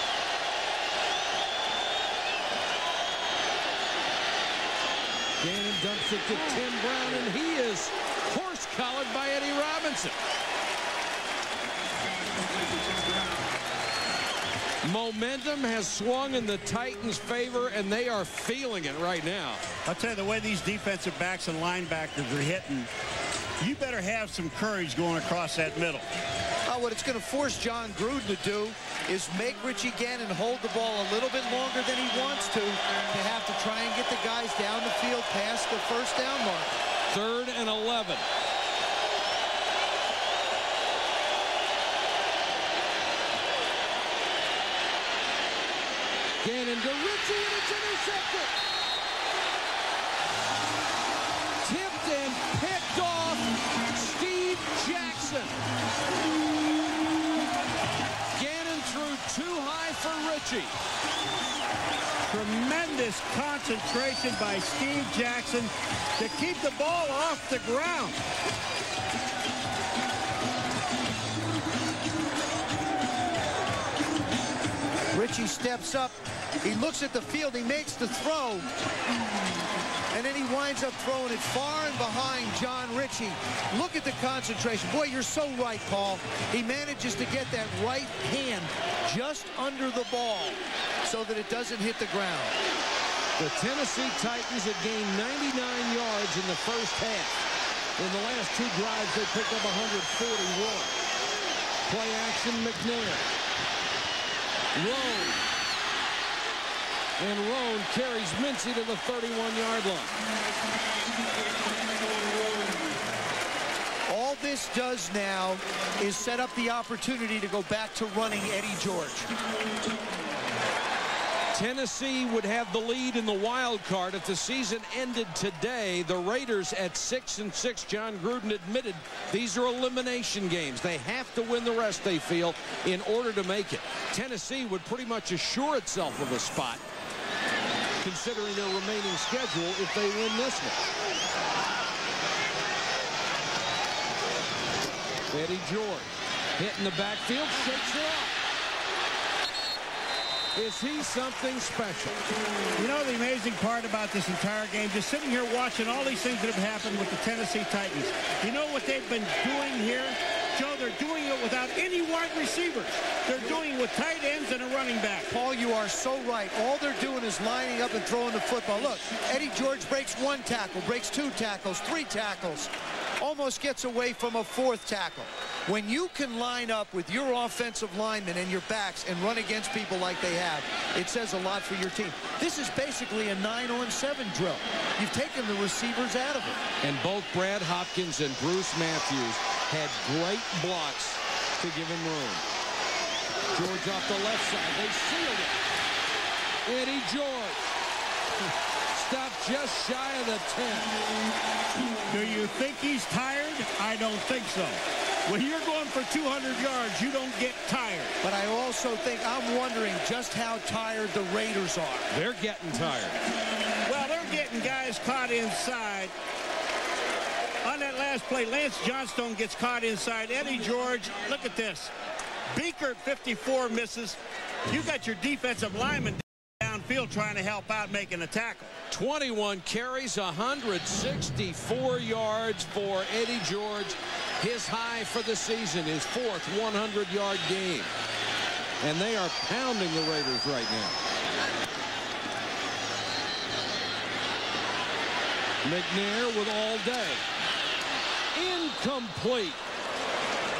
S1: Gannon dumps it to Tim Brown, and he is horse-collared by Eddie Robinson. Momentum has swung in the Titans' favor, and they are feeling it right now.
S2: I'll tell you, the way these defensive backs and linebackers are hitting, you better have some courage going across that middle.
S3: What it's going to force John Gruden to do is make Richie Gannon hold the ball a little bit longer than he wants to have to try and get the guys down the field past the first down mark.
S1: 3rd and 11. Gannon to Richie, and it's intercepted. Tipped and picked off Steve Jackson. Gannon threw too high for Richie.
S2: Tremendous concentration by Steve Jackson to keep the ball off the ground.
S3: Richie steps up. He looks at the field. He makes the throw. And then he winds up throwing it far and behind John Ritchie. Look at the concentration. Boy, you're so right, Paul. He manages to get that right hand just under the ball so that it doesn't hit the ground.
S1: The Tennessee Titans had gained 99 yards in the first half. In the last 2 drives, they picked up 141. Play action, McNair. Roan. And Roan carries Mincy to the 31-yard line.
S3: All this does now is set up the opportunity to go back to running Eddie George.
S1: Tennessee would have the lead in the wild card if the season ended today. The Raiders at 6-6. John Gruden admitted these are elimination games. They have to win the rest, they feel, in order to make it. Tennessee would pretty much assure itself of a spot, considering their remaining schedule, if they win this one. Eddie George hitting the backfield, shakes it off. Is he something special?
S2: You know the amazing part about this entire game, just sitting here watching all these things that have happened with the Tennessee Titans. You know what they've been doing here? Joe, they're doing it without any wide receivers. They're doing it with tight ends and a running back.
S3: Paul, you are so right. All they're doing is lining up and throwing the football. Look, Eddie George breaks 1 tackle, breaks 2 tackles, 3 tackles, almost gets away from a 4th tackle. When you can line up with your offensive linemen and your backs and run against people like they have, it says a lot for your team. This is basically a 9-on-7 drill. You've taken the receivers out of it.
S1: And both Brad Hopkins and Bruce Matthews had great blocks to give him room. George off the left side. They sealed it. Eddie George stopped just shy of the 10.
S2: Do you think he's tired? I don't think so. When you're going for 200 yards, you don't get tired.
S3: But I also think, I'm wondering just how tired the Raiders are.
S1: They're getting tired.
S2: Well, they're getting guys caught inside. On that last play, Lance Johnstone gets caught inside. Eddie George, look at this. Beaker at 54 misses. You got your defensive lineman downfield trying to help out making a tackle.
S1: 21 carries, 164 yards for Eddie George. His high for the season, his 4th 100-yard game. And they are pounding the Raiders right now. McNair with all day. Incomplete.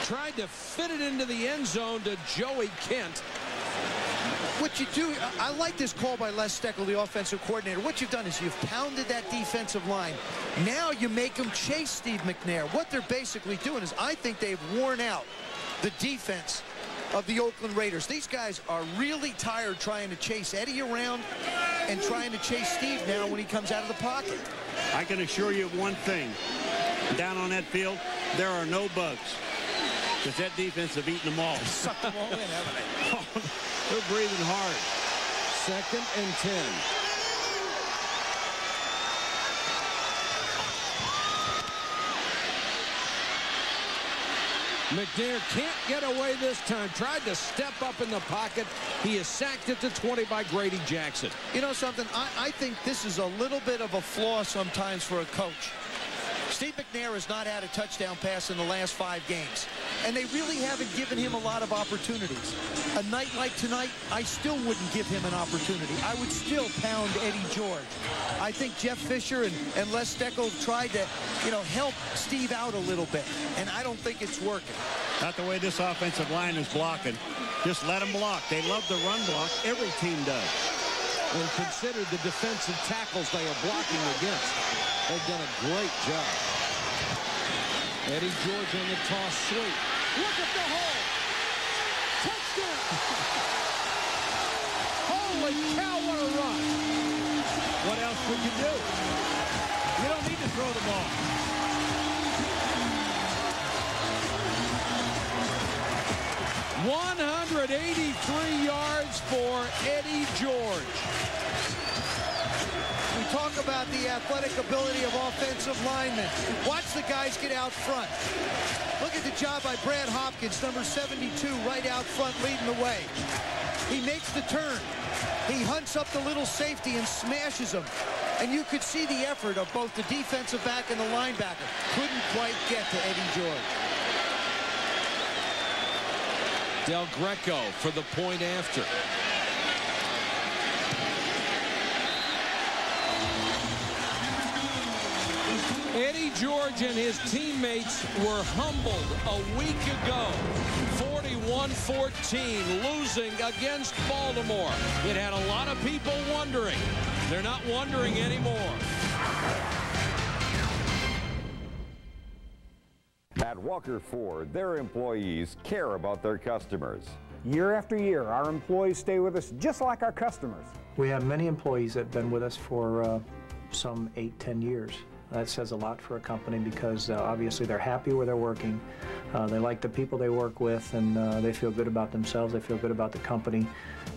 S1: Tried to fit it into the end zone to Joey Kent.
S3: What you do, I like this call by Les Steckel, the offensive coordinator. What you've done is you've pounded that defensive line. Now you make them chase Steve McNair. What they're basically doing is I think they've worn out the defense of the Oakland Raiders. These guys are really tired trying to chase Eddie around and trying to chase Steve now when he comes out of the pocket.
S2: I can assure you of one thing. Down on that field, there are no bugs. Because that defense have eaten them all.
S3: Sucked them all in, haven't they?
S2: They're breathing hard.
S1: 2nd and 10. McNair can't get away this time. Tried to step up in the pocket. He is sacked at the 20 by Grady Jackson.
S3: You know something? I think this is a little bit of a flaw sometimes for a coach. Steve McNair has not had a touchdown pass in the last 5 games. And they really haven't given him a lot of opportunities. A night like tonight, I still wouldn't give him an opportunity. I would still pound Eddie George. I think Jeff Fisher and Les Steckel tried to, help Steve out a little bit. And I don't think it's working.
S2: Not the way this offensive line is blocking. Just let them block. They love the run block. Every team does.
S1: And consider the defensive tackles they are blocking against. They've done a great job. Eddie George on the toss sweep. Look at the hole. Touchdown. Holy cow, what a run.
S2: What else would you do? You don't need to throw the ball.
S1: $183 yards for Eddie George.
S3: We talk about the athletic ability of offensive linemen. Watch the guys get out front. Look at the job by Brad Hopkins, number 72, right out front, leading the way. He makes the turn. He hunts up the little safety and smashes him. And you could see the effort of both the defensive back and the linebacker. Couldn't quite get to Eddie George.
S1: Del Greco for the point after. Eddie George and his teammates were humbled a week ago. 41-14, losing against Baltimore. It had a lot of people wondering. They're not wondering anymore.
S15: At Walker Ford, their employees care about their customers.
S16: Year after year, our employees stay with us just like our customers.
S10: We have many employees that have been with us for some 8-10 years. That says a lot for a company because obviously they're happy where they're working. They like the people they work with, and they feel good about themselves. They feel good about the company,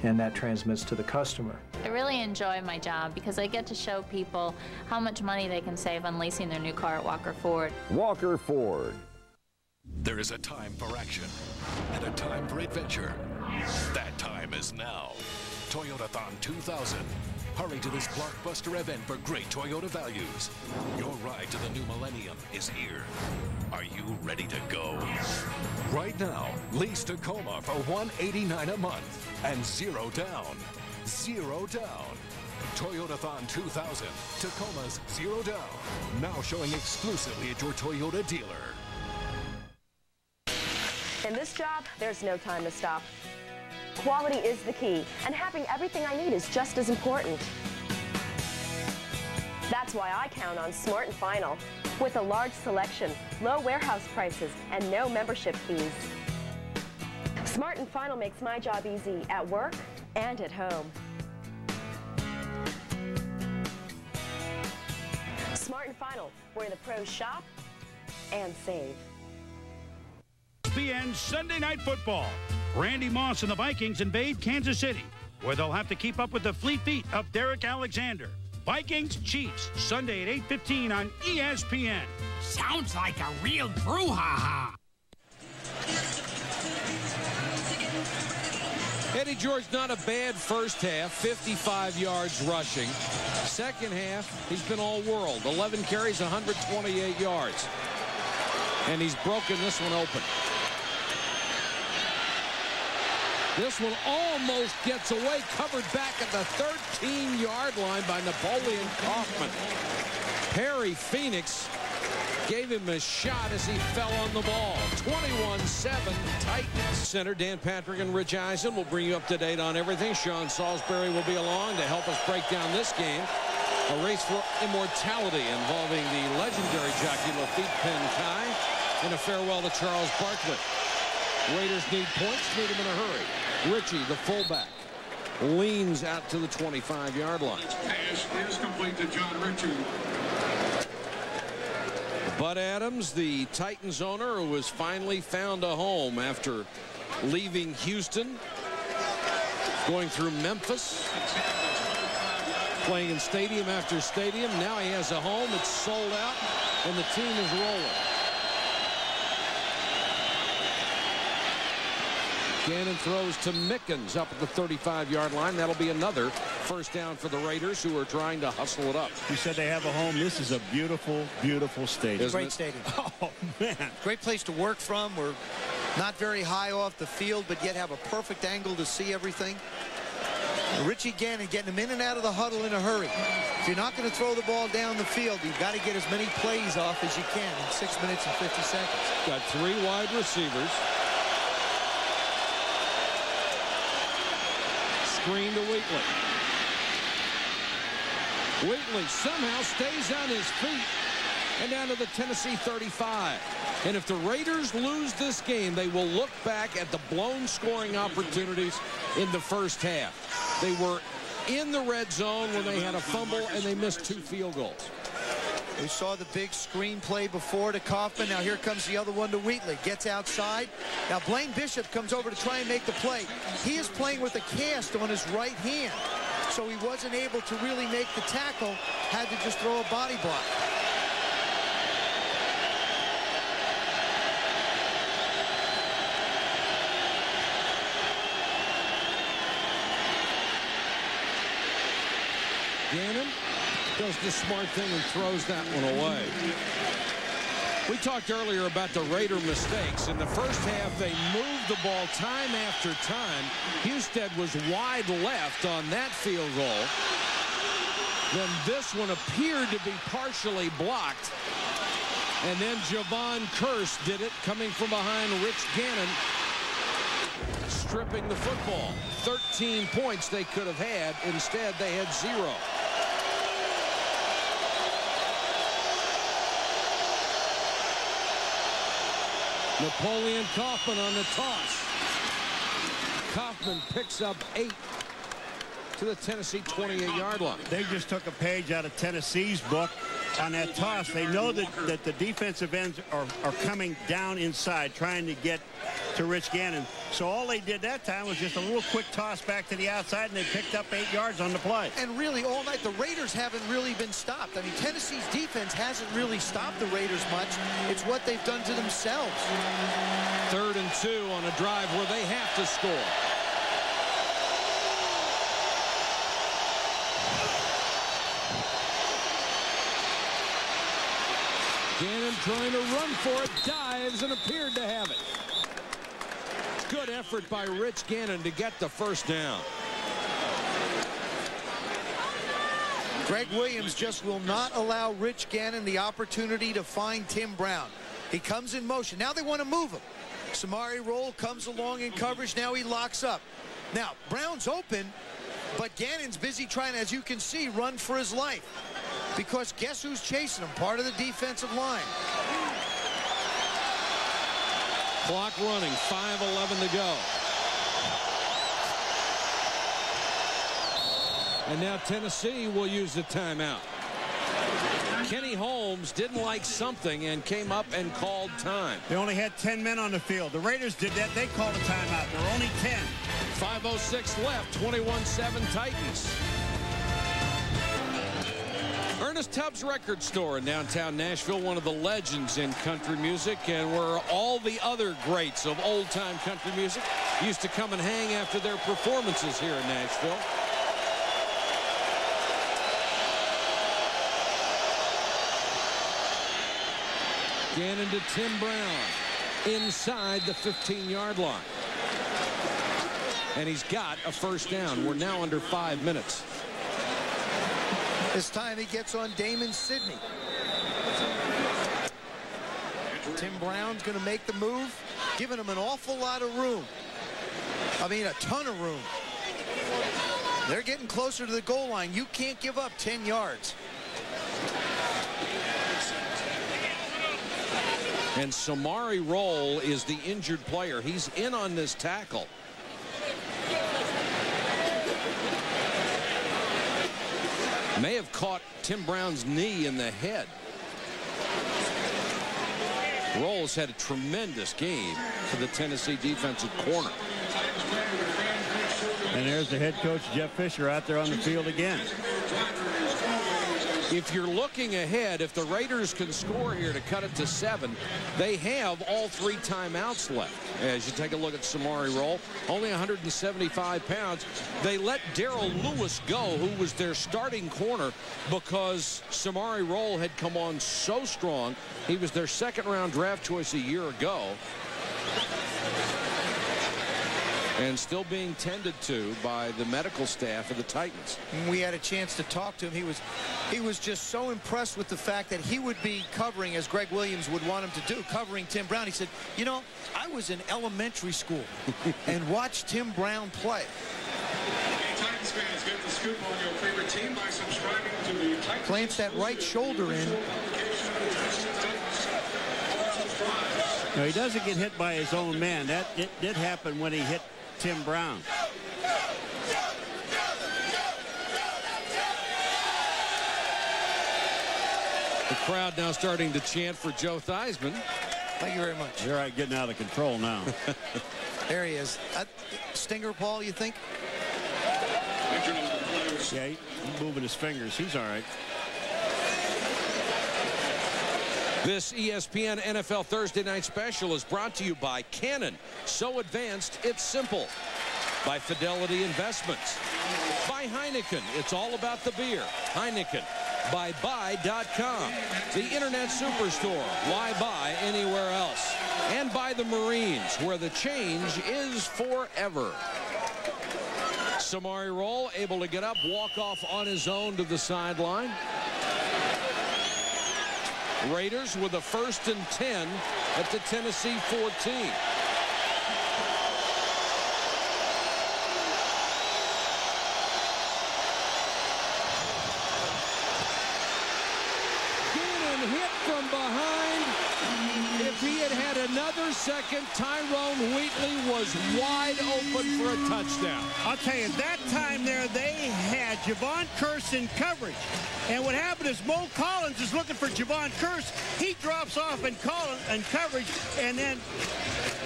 S10: and that transmits to the customer.
S17: I really enjoy my job because I get to show people how much money they can save on leasing their new car at Walker Ford.
S15: Walker Ford.
S18: There is a time for action and a time for adventure. That time is now. Toyotathon 2000. Hurry to this blockbuster event for great Toyota values. Your ride to the new millennium is here. Are you ready to go? Right now, lease Tacoma for $189 a month and $0 down. $0 down. Toyotathon 2000. Tacoma's $0 down. Now showing exclusively at your Toyota dealer.
S19: In this job, there's no time to stop. Quality is the key, and having everything I need is just as important. That's why I count on Smart & Final. With a large selection, low warehouse prices, and no membership fees. Smart & Final makes my job easy at work and at home. Smart & Final, where the pros shop and save.
S2: ESPN Sunday Night Football. Randy Moss and the Vikings invade Kansas City, where they'll have to keep up with the fleet feet of Derek Alexander. Vikings Chiefs, Sunday at 8:15 on ESPN.
S20: Sounds like a real brouhaha.
S1: Eddie George, not a bad first half, 55 yards rushing. Second half, he's been all world. 11 carries, 128 yards. And he's broken this one open. This one almost gets away, covered back at the 13-yard line by Napoleon Kaufman. Perry Phoenix gave him a shot as he fell on the ball. 21-7 Titans. Center Dan Patrick and Rich Eisen will bring you up to date on everything. Sean Salisbury will be along to help us break down this game. A race for immortality involving the legendary jockey Lafitte Penkai and a farewell to Charles Barkley. Raiders need points, need them in a hurry. Richie, the fullback, leans out to the 25-yard line.
S6: Pass is complete to John Ritchie.
S1: Bud Adams, the Titans owner, who has finally found a home after leaving Houston, going through Memphis, playing in stadium after stadium. Now he has a home. It's sold out, and the team is rolling. Gannon throws to Mickens up at the 35-yard line. That'll be another first down for the Raiders, who are trying to hustle it up.
S2: You said they have a home. This is a beautiful, beautiful stadium.
S3: Great stadium.
S2: Oh, man.
S3: Great place to work from. We're not very high off the field, but yet have a perfect angle to see everything. Richie Gannon getting him in and out of the huddle in a hurry. If you're not going to throw the ball down the field, you've got to get as many plays off as you can in 6 minutes and 50 seconds.
S1: Got 3 wide receivers. Screen to Wheatley. Wheatley somehow stays on his feet and down to the Tennessee 35. And if the Raiders lose this game, they will look back at the blown scoring opportunities in the first half. They were in the red zone when they had a fumble and they missed 2 field goals.
S3: We saw the big screen play before to Kaufman. Now here comes the other one to Wheatley. Gets outside. Now Blaine Bishop comes over to try and make the play. He is playing with a cast on his right hand, so he wasn't able to really make the tackle. Had to just throw a body block.
S1: Gannon does the smart thing and throws that one away. We talked earlier about the Raider mistakes. In the first half, they moved the ball time after time. Husted was wide left on that field goal. Then this one appeared to be partially blocked. And then Javon Curse did it, coming from behind Rich Gannon, stripping the football. 13 points they could have had. Instead, they had 0. Napoleon Kaufman on the toss. Kaufman picks up 8 to the Tennessee 28-yard line.
S2: They just took a page out of Tennessee's book on that toss. They know that the defensive ends are coming down inside, trying to get to Rich Gannon. So all they did that time was just a little quick toss back to the outside, and they picked up 8 yards on the play.
S3: And really, all night, the Raiders haven't really been stopped. I mean, Tennessee's defense hasn't really stopped the Raiders much. It's what they've done to themselves.
S1: 3rd and 2 on a drive where they have to score. Gannon trying to run for it, dives and appeared to have it. Good effort by Rich Gannon to get the first down.
S3: Greg Williams just will not allow Rich Gannon the opportunity to find Tim Brown. He comes in motion. Now they want to move him. Samari Roll comes along in coverage. Now he locks up. Now Brown's open, but Gannon's busy trying, as you can see, run for his life. Because guess who's chasing him? Part of the defensive line.
S1: Clock running, 5:11 to go. And now Tennessee will use the timeout. Kenny Holmes didn't like something and came up and called time.
S2: They only had 10 men on the field. The Raiders did that. They called a timeout. There were only 10.
S1: 5:06 left, 21-7 Titans. Ernest Tubbs Record Store in downtown Nashville, one of the legends in country music, and where all the other greats of old-time country music used to come and hang after their performances here in Nashville. Gannon to Tim Brown inside the 15-yard line. And he's got a first down. We're now under 5 minutes.
S3: This time he gets on Damon Sidney. Tim Brown's going to make the move, giving him an awful lot of room. I mean, a ton of room. They're getting closer to the goal line. You can't give up 10 yards.
S1: And Samari Roll is the injured player. He's in on this tackle. May have caught Tim Brown's knee in the head. Roll's had a tremendous game for the Tennessee defensive corner.
S2: And there's the head coach, Jeff Fisher, out there on the field again.
S1: If you're looking ahead, if the Raiders can score here to cut it to 7, they have all 3 timeouts left. As you take a look at Samari Roll, only 175 pounds. They let Darrell Lewis go, who was their starting corner, because Samari Roll had come on so strong. He was their second-round draft choice a year ago. And still being tended to by the medical staff of the Titans.
S3: We had a chance to talk to him. He was just so impressed with the fact that he would be covering, as Greg Williams would want him to do, covering Tim Brown. He said, you know, I was in elementary school and watched Tim Brown play.
S6: Hey, Titans fans, get the scoop on your favorite team by subscribing to the Titans.
S3: Plants that right shoulder in.
S2: No, he doesn't get hit by his own man. It did happen when he hit Tim Brown.
S1: The crowd now starting to chant for Joe Theismann.
S3: Thank you very much.
S2: They're getting out of control now.
S3: There he is. Stinger, Paul, you think?
S2: Yeah, he's moving his fingers. He's all right.
S1: This ESPN NFL Thursday Night Special is brought to you by Canon. So advanced, it's simple. By Fidelity Investments. By Heineken. It's all about the beer. Heineken. By Buy.com. The Internet Superstore. Why buy anywhere else? And by the Marines, where the change is forever. Samari Roll able to get up, walk off on his own to the sideline. Raiders with a 1st and 10 at the Tennessee 14. Gannon hit from behind. If he had had another second, Tyrone Wheatley was wide open for a touchdown.
S2: I'll tell you, that time there, they had Javon Kearse in coverage. And what happened is Mo Collins is looking for Javon Kearse. He drops off in coverage, and then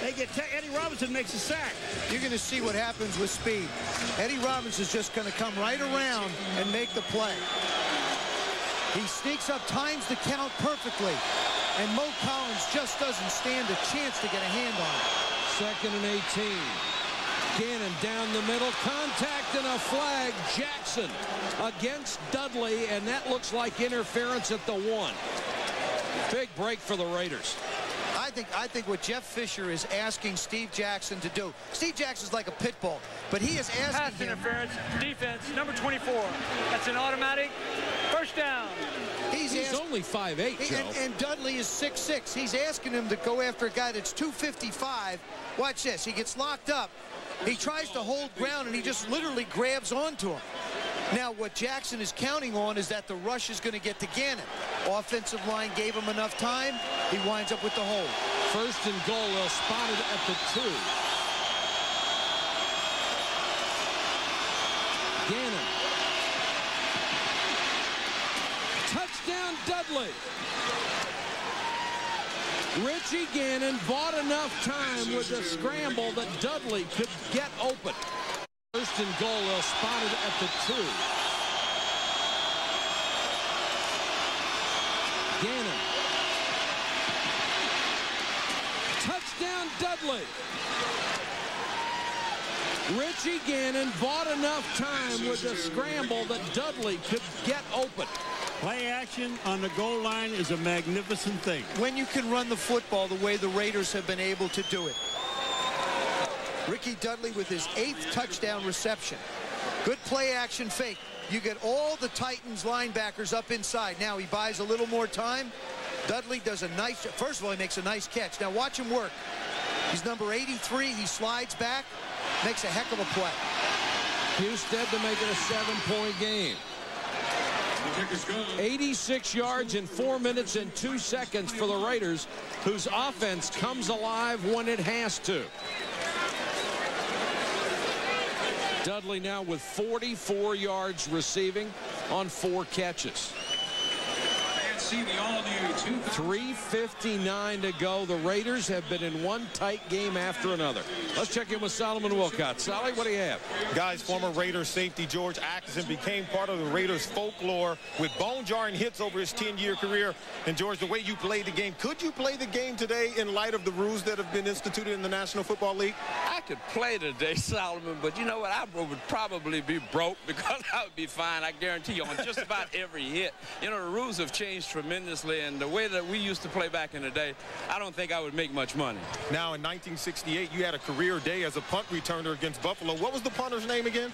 S2: they get Eddie Robinson makes a sack.
S3: You're going to see what happens with speed. Eddie Robinson's just going to come right around and make the play. He sneaks up, times the count perfectly, and Mo Collins just doesn't stand a chance to get a hand on it.
S1: 2nd and 18. Gannon down the middle, contact and a flag. Jackson against Dudley, and that looks like interference at the 1. Big break for the Raiders.
S3: I think what Jeff Fisher is asking Steve Jackson to do. Steve Jackson's like a pit bull, but he is asking
S4: pass interference, defense, number 24. That's an automatic first down.
S1: He's only 5'8", Joe.
S3: And Dudley is 6'6". He's asking him to go after a guy that's 255. Watch this. He gets locked up. He tries to hold ground, and he just literally grabs onto him. Now, what Jackson is counting on is that the rush is going to get to Gannon. Offensive line gave him enough time. He winds up with the hold.
S1: 1st and goal. They'll spot it at the 2. Gannon. Touchdown, Dudley. Richie Gannon bought enough time with the scramble that Dudley could get open. 1st and goal. They'll spot it at the 2. Gannon. Touchdown, Dudley. Richie Gannon bought enough time with the scramble that Dudley could get open.
S2: Play action on the goal line is a magnificent thing.
S3: When you can run the football the way the Raiders have been able to do it. Ricky Dudley with his 8th touchdown reception. Good play action fake. You get all the Titans linebackers up inside. Now he buys a little more time. Dudley does a nice, first of all, he makes a nice catch. Now watch him work. He's number 83. He slides back, makes a heck of a play.
S1: Husted to make it a 7-point game. 86 yards in 4 minutes and 2 seconds for the Raiders, whose offense comes alive when it has to. Dudley now with 44 yards receiving on 4 catches. 3:59 to go. The Raiders have been in one tight game after another. Let's check in with Solomon Wilcott. Solly, what do you have?
S11: Guys, former Raiders safety George Atkinson became part of the Raiders folklore with bone-jarring hits over his 10-year career. And, George, the way you played the game, could you play the game today in light of the rules that have been instituted in the National Football League?
S21: I could play today, Solomon, but you know what? I would probably be broke because I would be fine, I guarantee you, on just about every hit. You know, the rules have changed tremendously, and the way that we used to play back in the day, I don't think I would make much money.
S11: Now, in 1968, you had a career day as a punt returner against Buffalo. What was the punter's name again?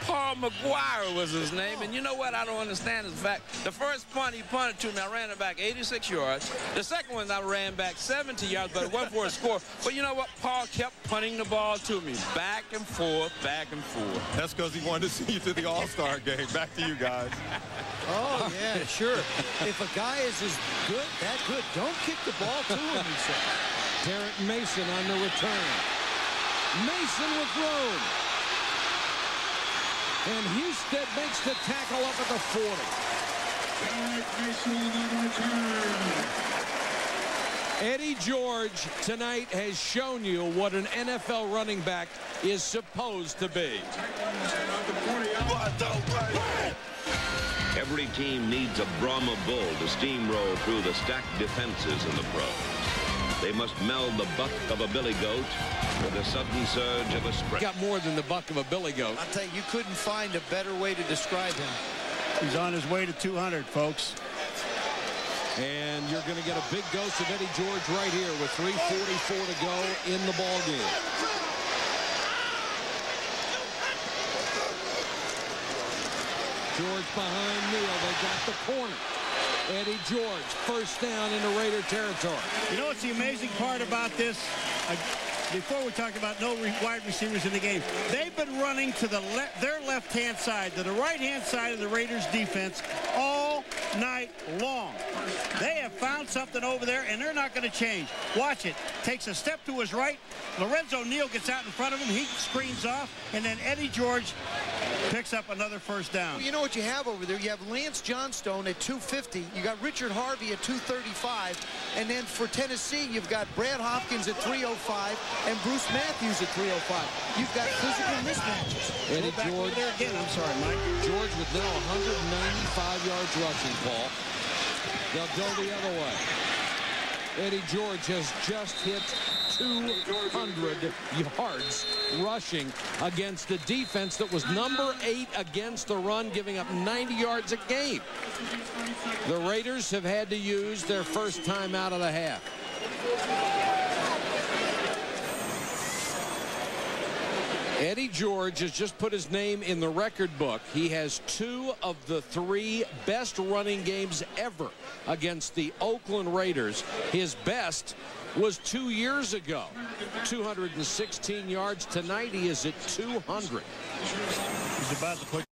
S21: Paul McGuire was his name. And you know what I don't understand is the fact, the first punt he punted to me, I ran it back 86 yards. The second one I ran back 70 yards, but it wasn't for a score. But you know what? Paul kept punting the ball to me, back and forth, back and forth.
S11: That's because he wanted to see you to the All-Star game. Back to you guys.
S3: Oh, yeah, sure. If a guy is as good, that good, don't kick the ball to him, he said.
S1: Derek Mason on the return. Mason with room. And Husted makes the tackle up at the 40.
S6: Derek Mason on the return.
S1: Eddie George tonight has shown you what an NFL running back is supposed to be.
S22: Every team needs a Brahma bull to steamroll through the stacked defenses in the pros. They must meld the buck of a billy goat with a sudden surge of a sprint.
S1: Got more than the buck of a billy goat.
S3: I'll tell you, you couldn't find a better way to describe him.
S2: He's on his way to 200, folks.
S1: And you're going to get a big dose of Eddie George right here with 3:44 to go in the ball game. George behind Neal. They got the corner. Eddie George, first down into Raider territory.
S2: You know what's the amazing part about this? Before we talked about no wide receivers in the game, they've been running to their left-hand side, to the right-hand side of the Raiders defense all night long. They have found something over there, and they're not going to change. Watch it. Takes a step to his right. Lorenzo Neal gets out in front of him. He screens off, and then Eddie George picks up another first down.
S3: Well, you know what you have over there? You have Lance Johnstone at 250. You got Richard Harvey at 235. And then for Tennessee, you've got Brad Hopkins at 305 and Bruce Matthews at 305. You've got physical mismatches.
S1: Eddie George
S2: there again. I'm sorry, Mike.
S1: George with now 195 yards rushing, Paul. They'll go the other way. Eddie George has just hit 200 yards rushing against the defense that was number 8 against the run, giving up 90 yards a game. The Raiders have had to use their first time out of the half. Eddie George has just put his name in the record book. He has 2 of the 3 best running games ever against the Oakland Raiders. His best was 2 years ago. 216 yards. Tonight he is at 200.
S2: He's about to put...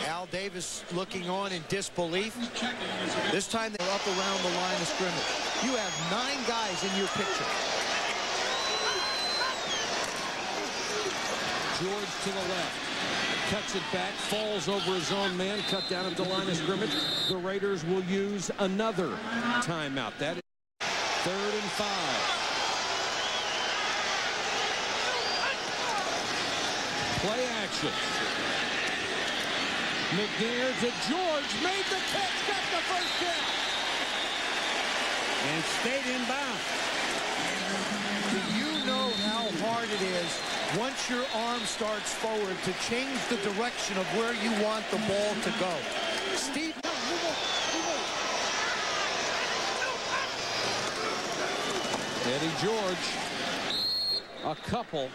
S3: Al Davis looking on in disbelief. This time they're up around the line of scrimmage. You have 9 guys in your picture.
S1: George to the left. Cuts it back, falls over his own man, cut down at the line of scrimmage. The Raiders will use another timeout. That is 3rd and 5. Play action. McNair to George, made the catch, got the first down.
S2: And stayed inbound.
S3: Do you know how hard it is once your arm starts forward to change the direction of where you want the ball to go? Steve,
S1: Eddie George, a couple,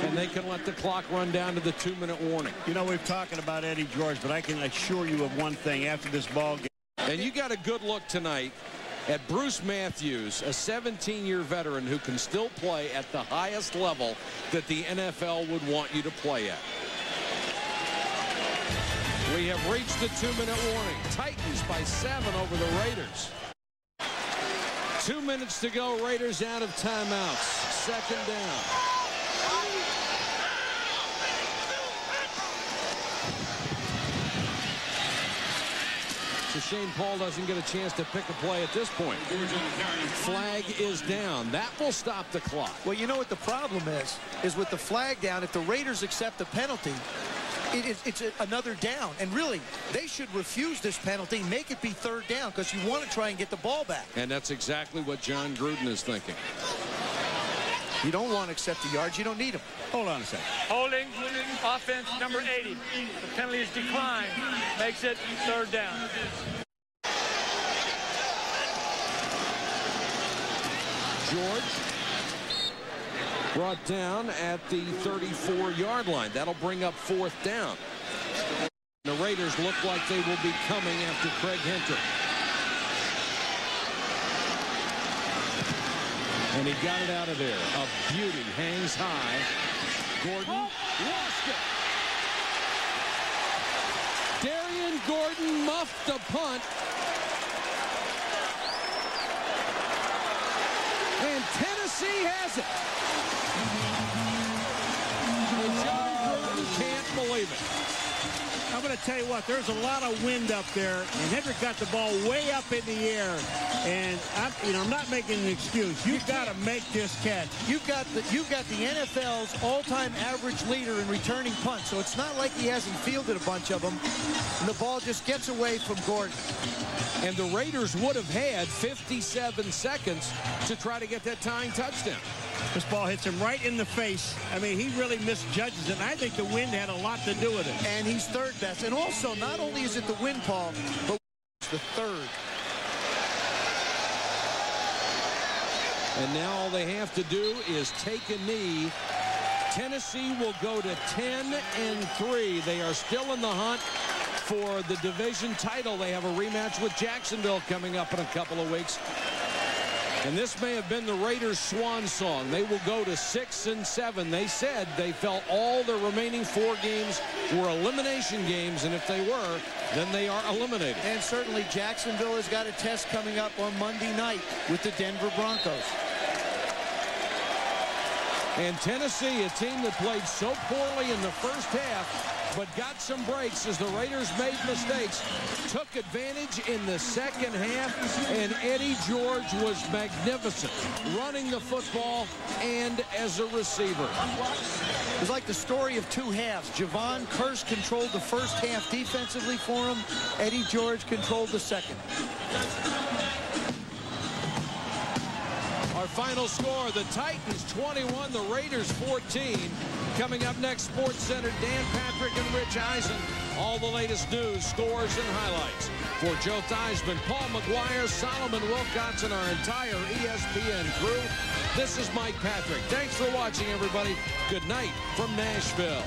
S1: and they can let the clock run down to the 2-minute warning.
S2: You know, we've talking about Eddie George, but I can assure you of one thing after this ball game.
S1: And you got a good look tonight at Bruce Matthews, a 17-year veteran who can still play at the highest level that the NFL would want you to play at. We have reached the 2-minute warning. Titans by 7 over the Raiders. 2 minutes to go. Raiders out of timeouts. Second down. It's a shame Paul doesn't get a chance to pick a play at this point. Flag is down. That will stop the clock.
S3: Well, you know what the problem is with the flag down, if the Raiders accept the penalty, it's another down. And really, they should refuse this penalty, make it be third down, because you want to try and get the ball back.
S1: And that's exactly what John Gruden is thinking.
S3: You don't want to accept the yards. You don't need them.
S2: Hold on a second.
S4: Holding, offense number 80. The penalty is declined. Makes it third down.
S1: George brought down at the 34-yard line. That'll bring up fourth down. The Raiders look like they will be coming after Craig Hinton. And he got it out of there. A beauty, hangs high. Gordon lost it. Darian Gordon muffed the punt. And Tennessee has it. And John Gruden can't believe it.
S2: I'm going to tell you what, there's a lot of wind up there, and Hendrick got the ball way up in the air. And I'm not making an excuse. You've got to make this catch.
S3: You've got the NFL's all-time average leader in returning punts, so it's not like he hasn't fielded a bunch of them. And the ball just gets away from Gordon.
S1: And the Raiders would have had 57 seconds to try to get that tying touchdown.
S2: This ball hits him right in the face. I mean, he really misjudges it, and I think the wind had a lot to do with it.
S3: And he's third best. And also, not only is it the wind, Paul, but it's the third.
S1: And now all they have to do is take a knee. Tennessee will go to 10-3. They are still in the hunt for the division title. They have a rematch with Jacksonville coming up in a couple of weeks. And this may have been the Raiders' swan song. They will go to 6-7. They said they felt all the remaining 4 games were elimination games, and if they were, then they are eliminated.
S3: And certainly Jacksonville has got a test coming up on Monday night with the Denver Broncos.
S1: And Tennessee, a team that played so poorly in the first half, but got some breaks as the Raiders made mistakes, took advantage in the second half, and Eddie George was magnificent, running the football and as a receiver.
S3: It was like the story of 2 halves. Javon Curse controlled the first half defensively for him. Eddie George controlled the second.
S1: Our final score, the Titans 21, the Raiders 14. Coming up next, Sports Center, Dan Patrick and Rich Eisen. All the latest news, scores, and highlights. For Joe Theismann, Paul McGuire, Solomon Wilcox, and our entire ESPN crew, this is Mike Patrick. Thanks for watching, everybody. Good night from Nashville.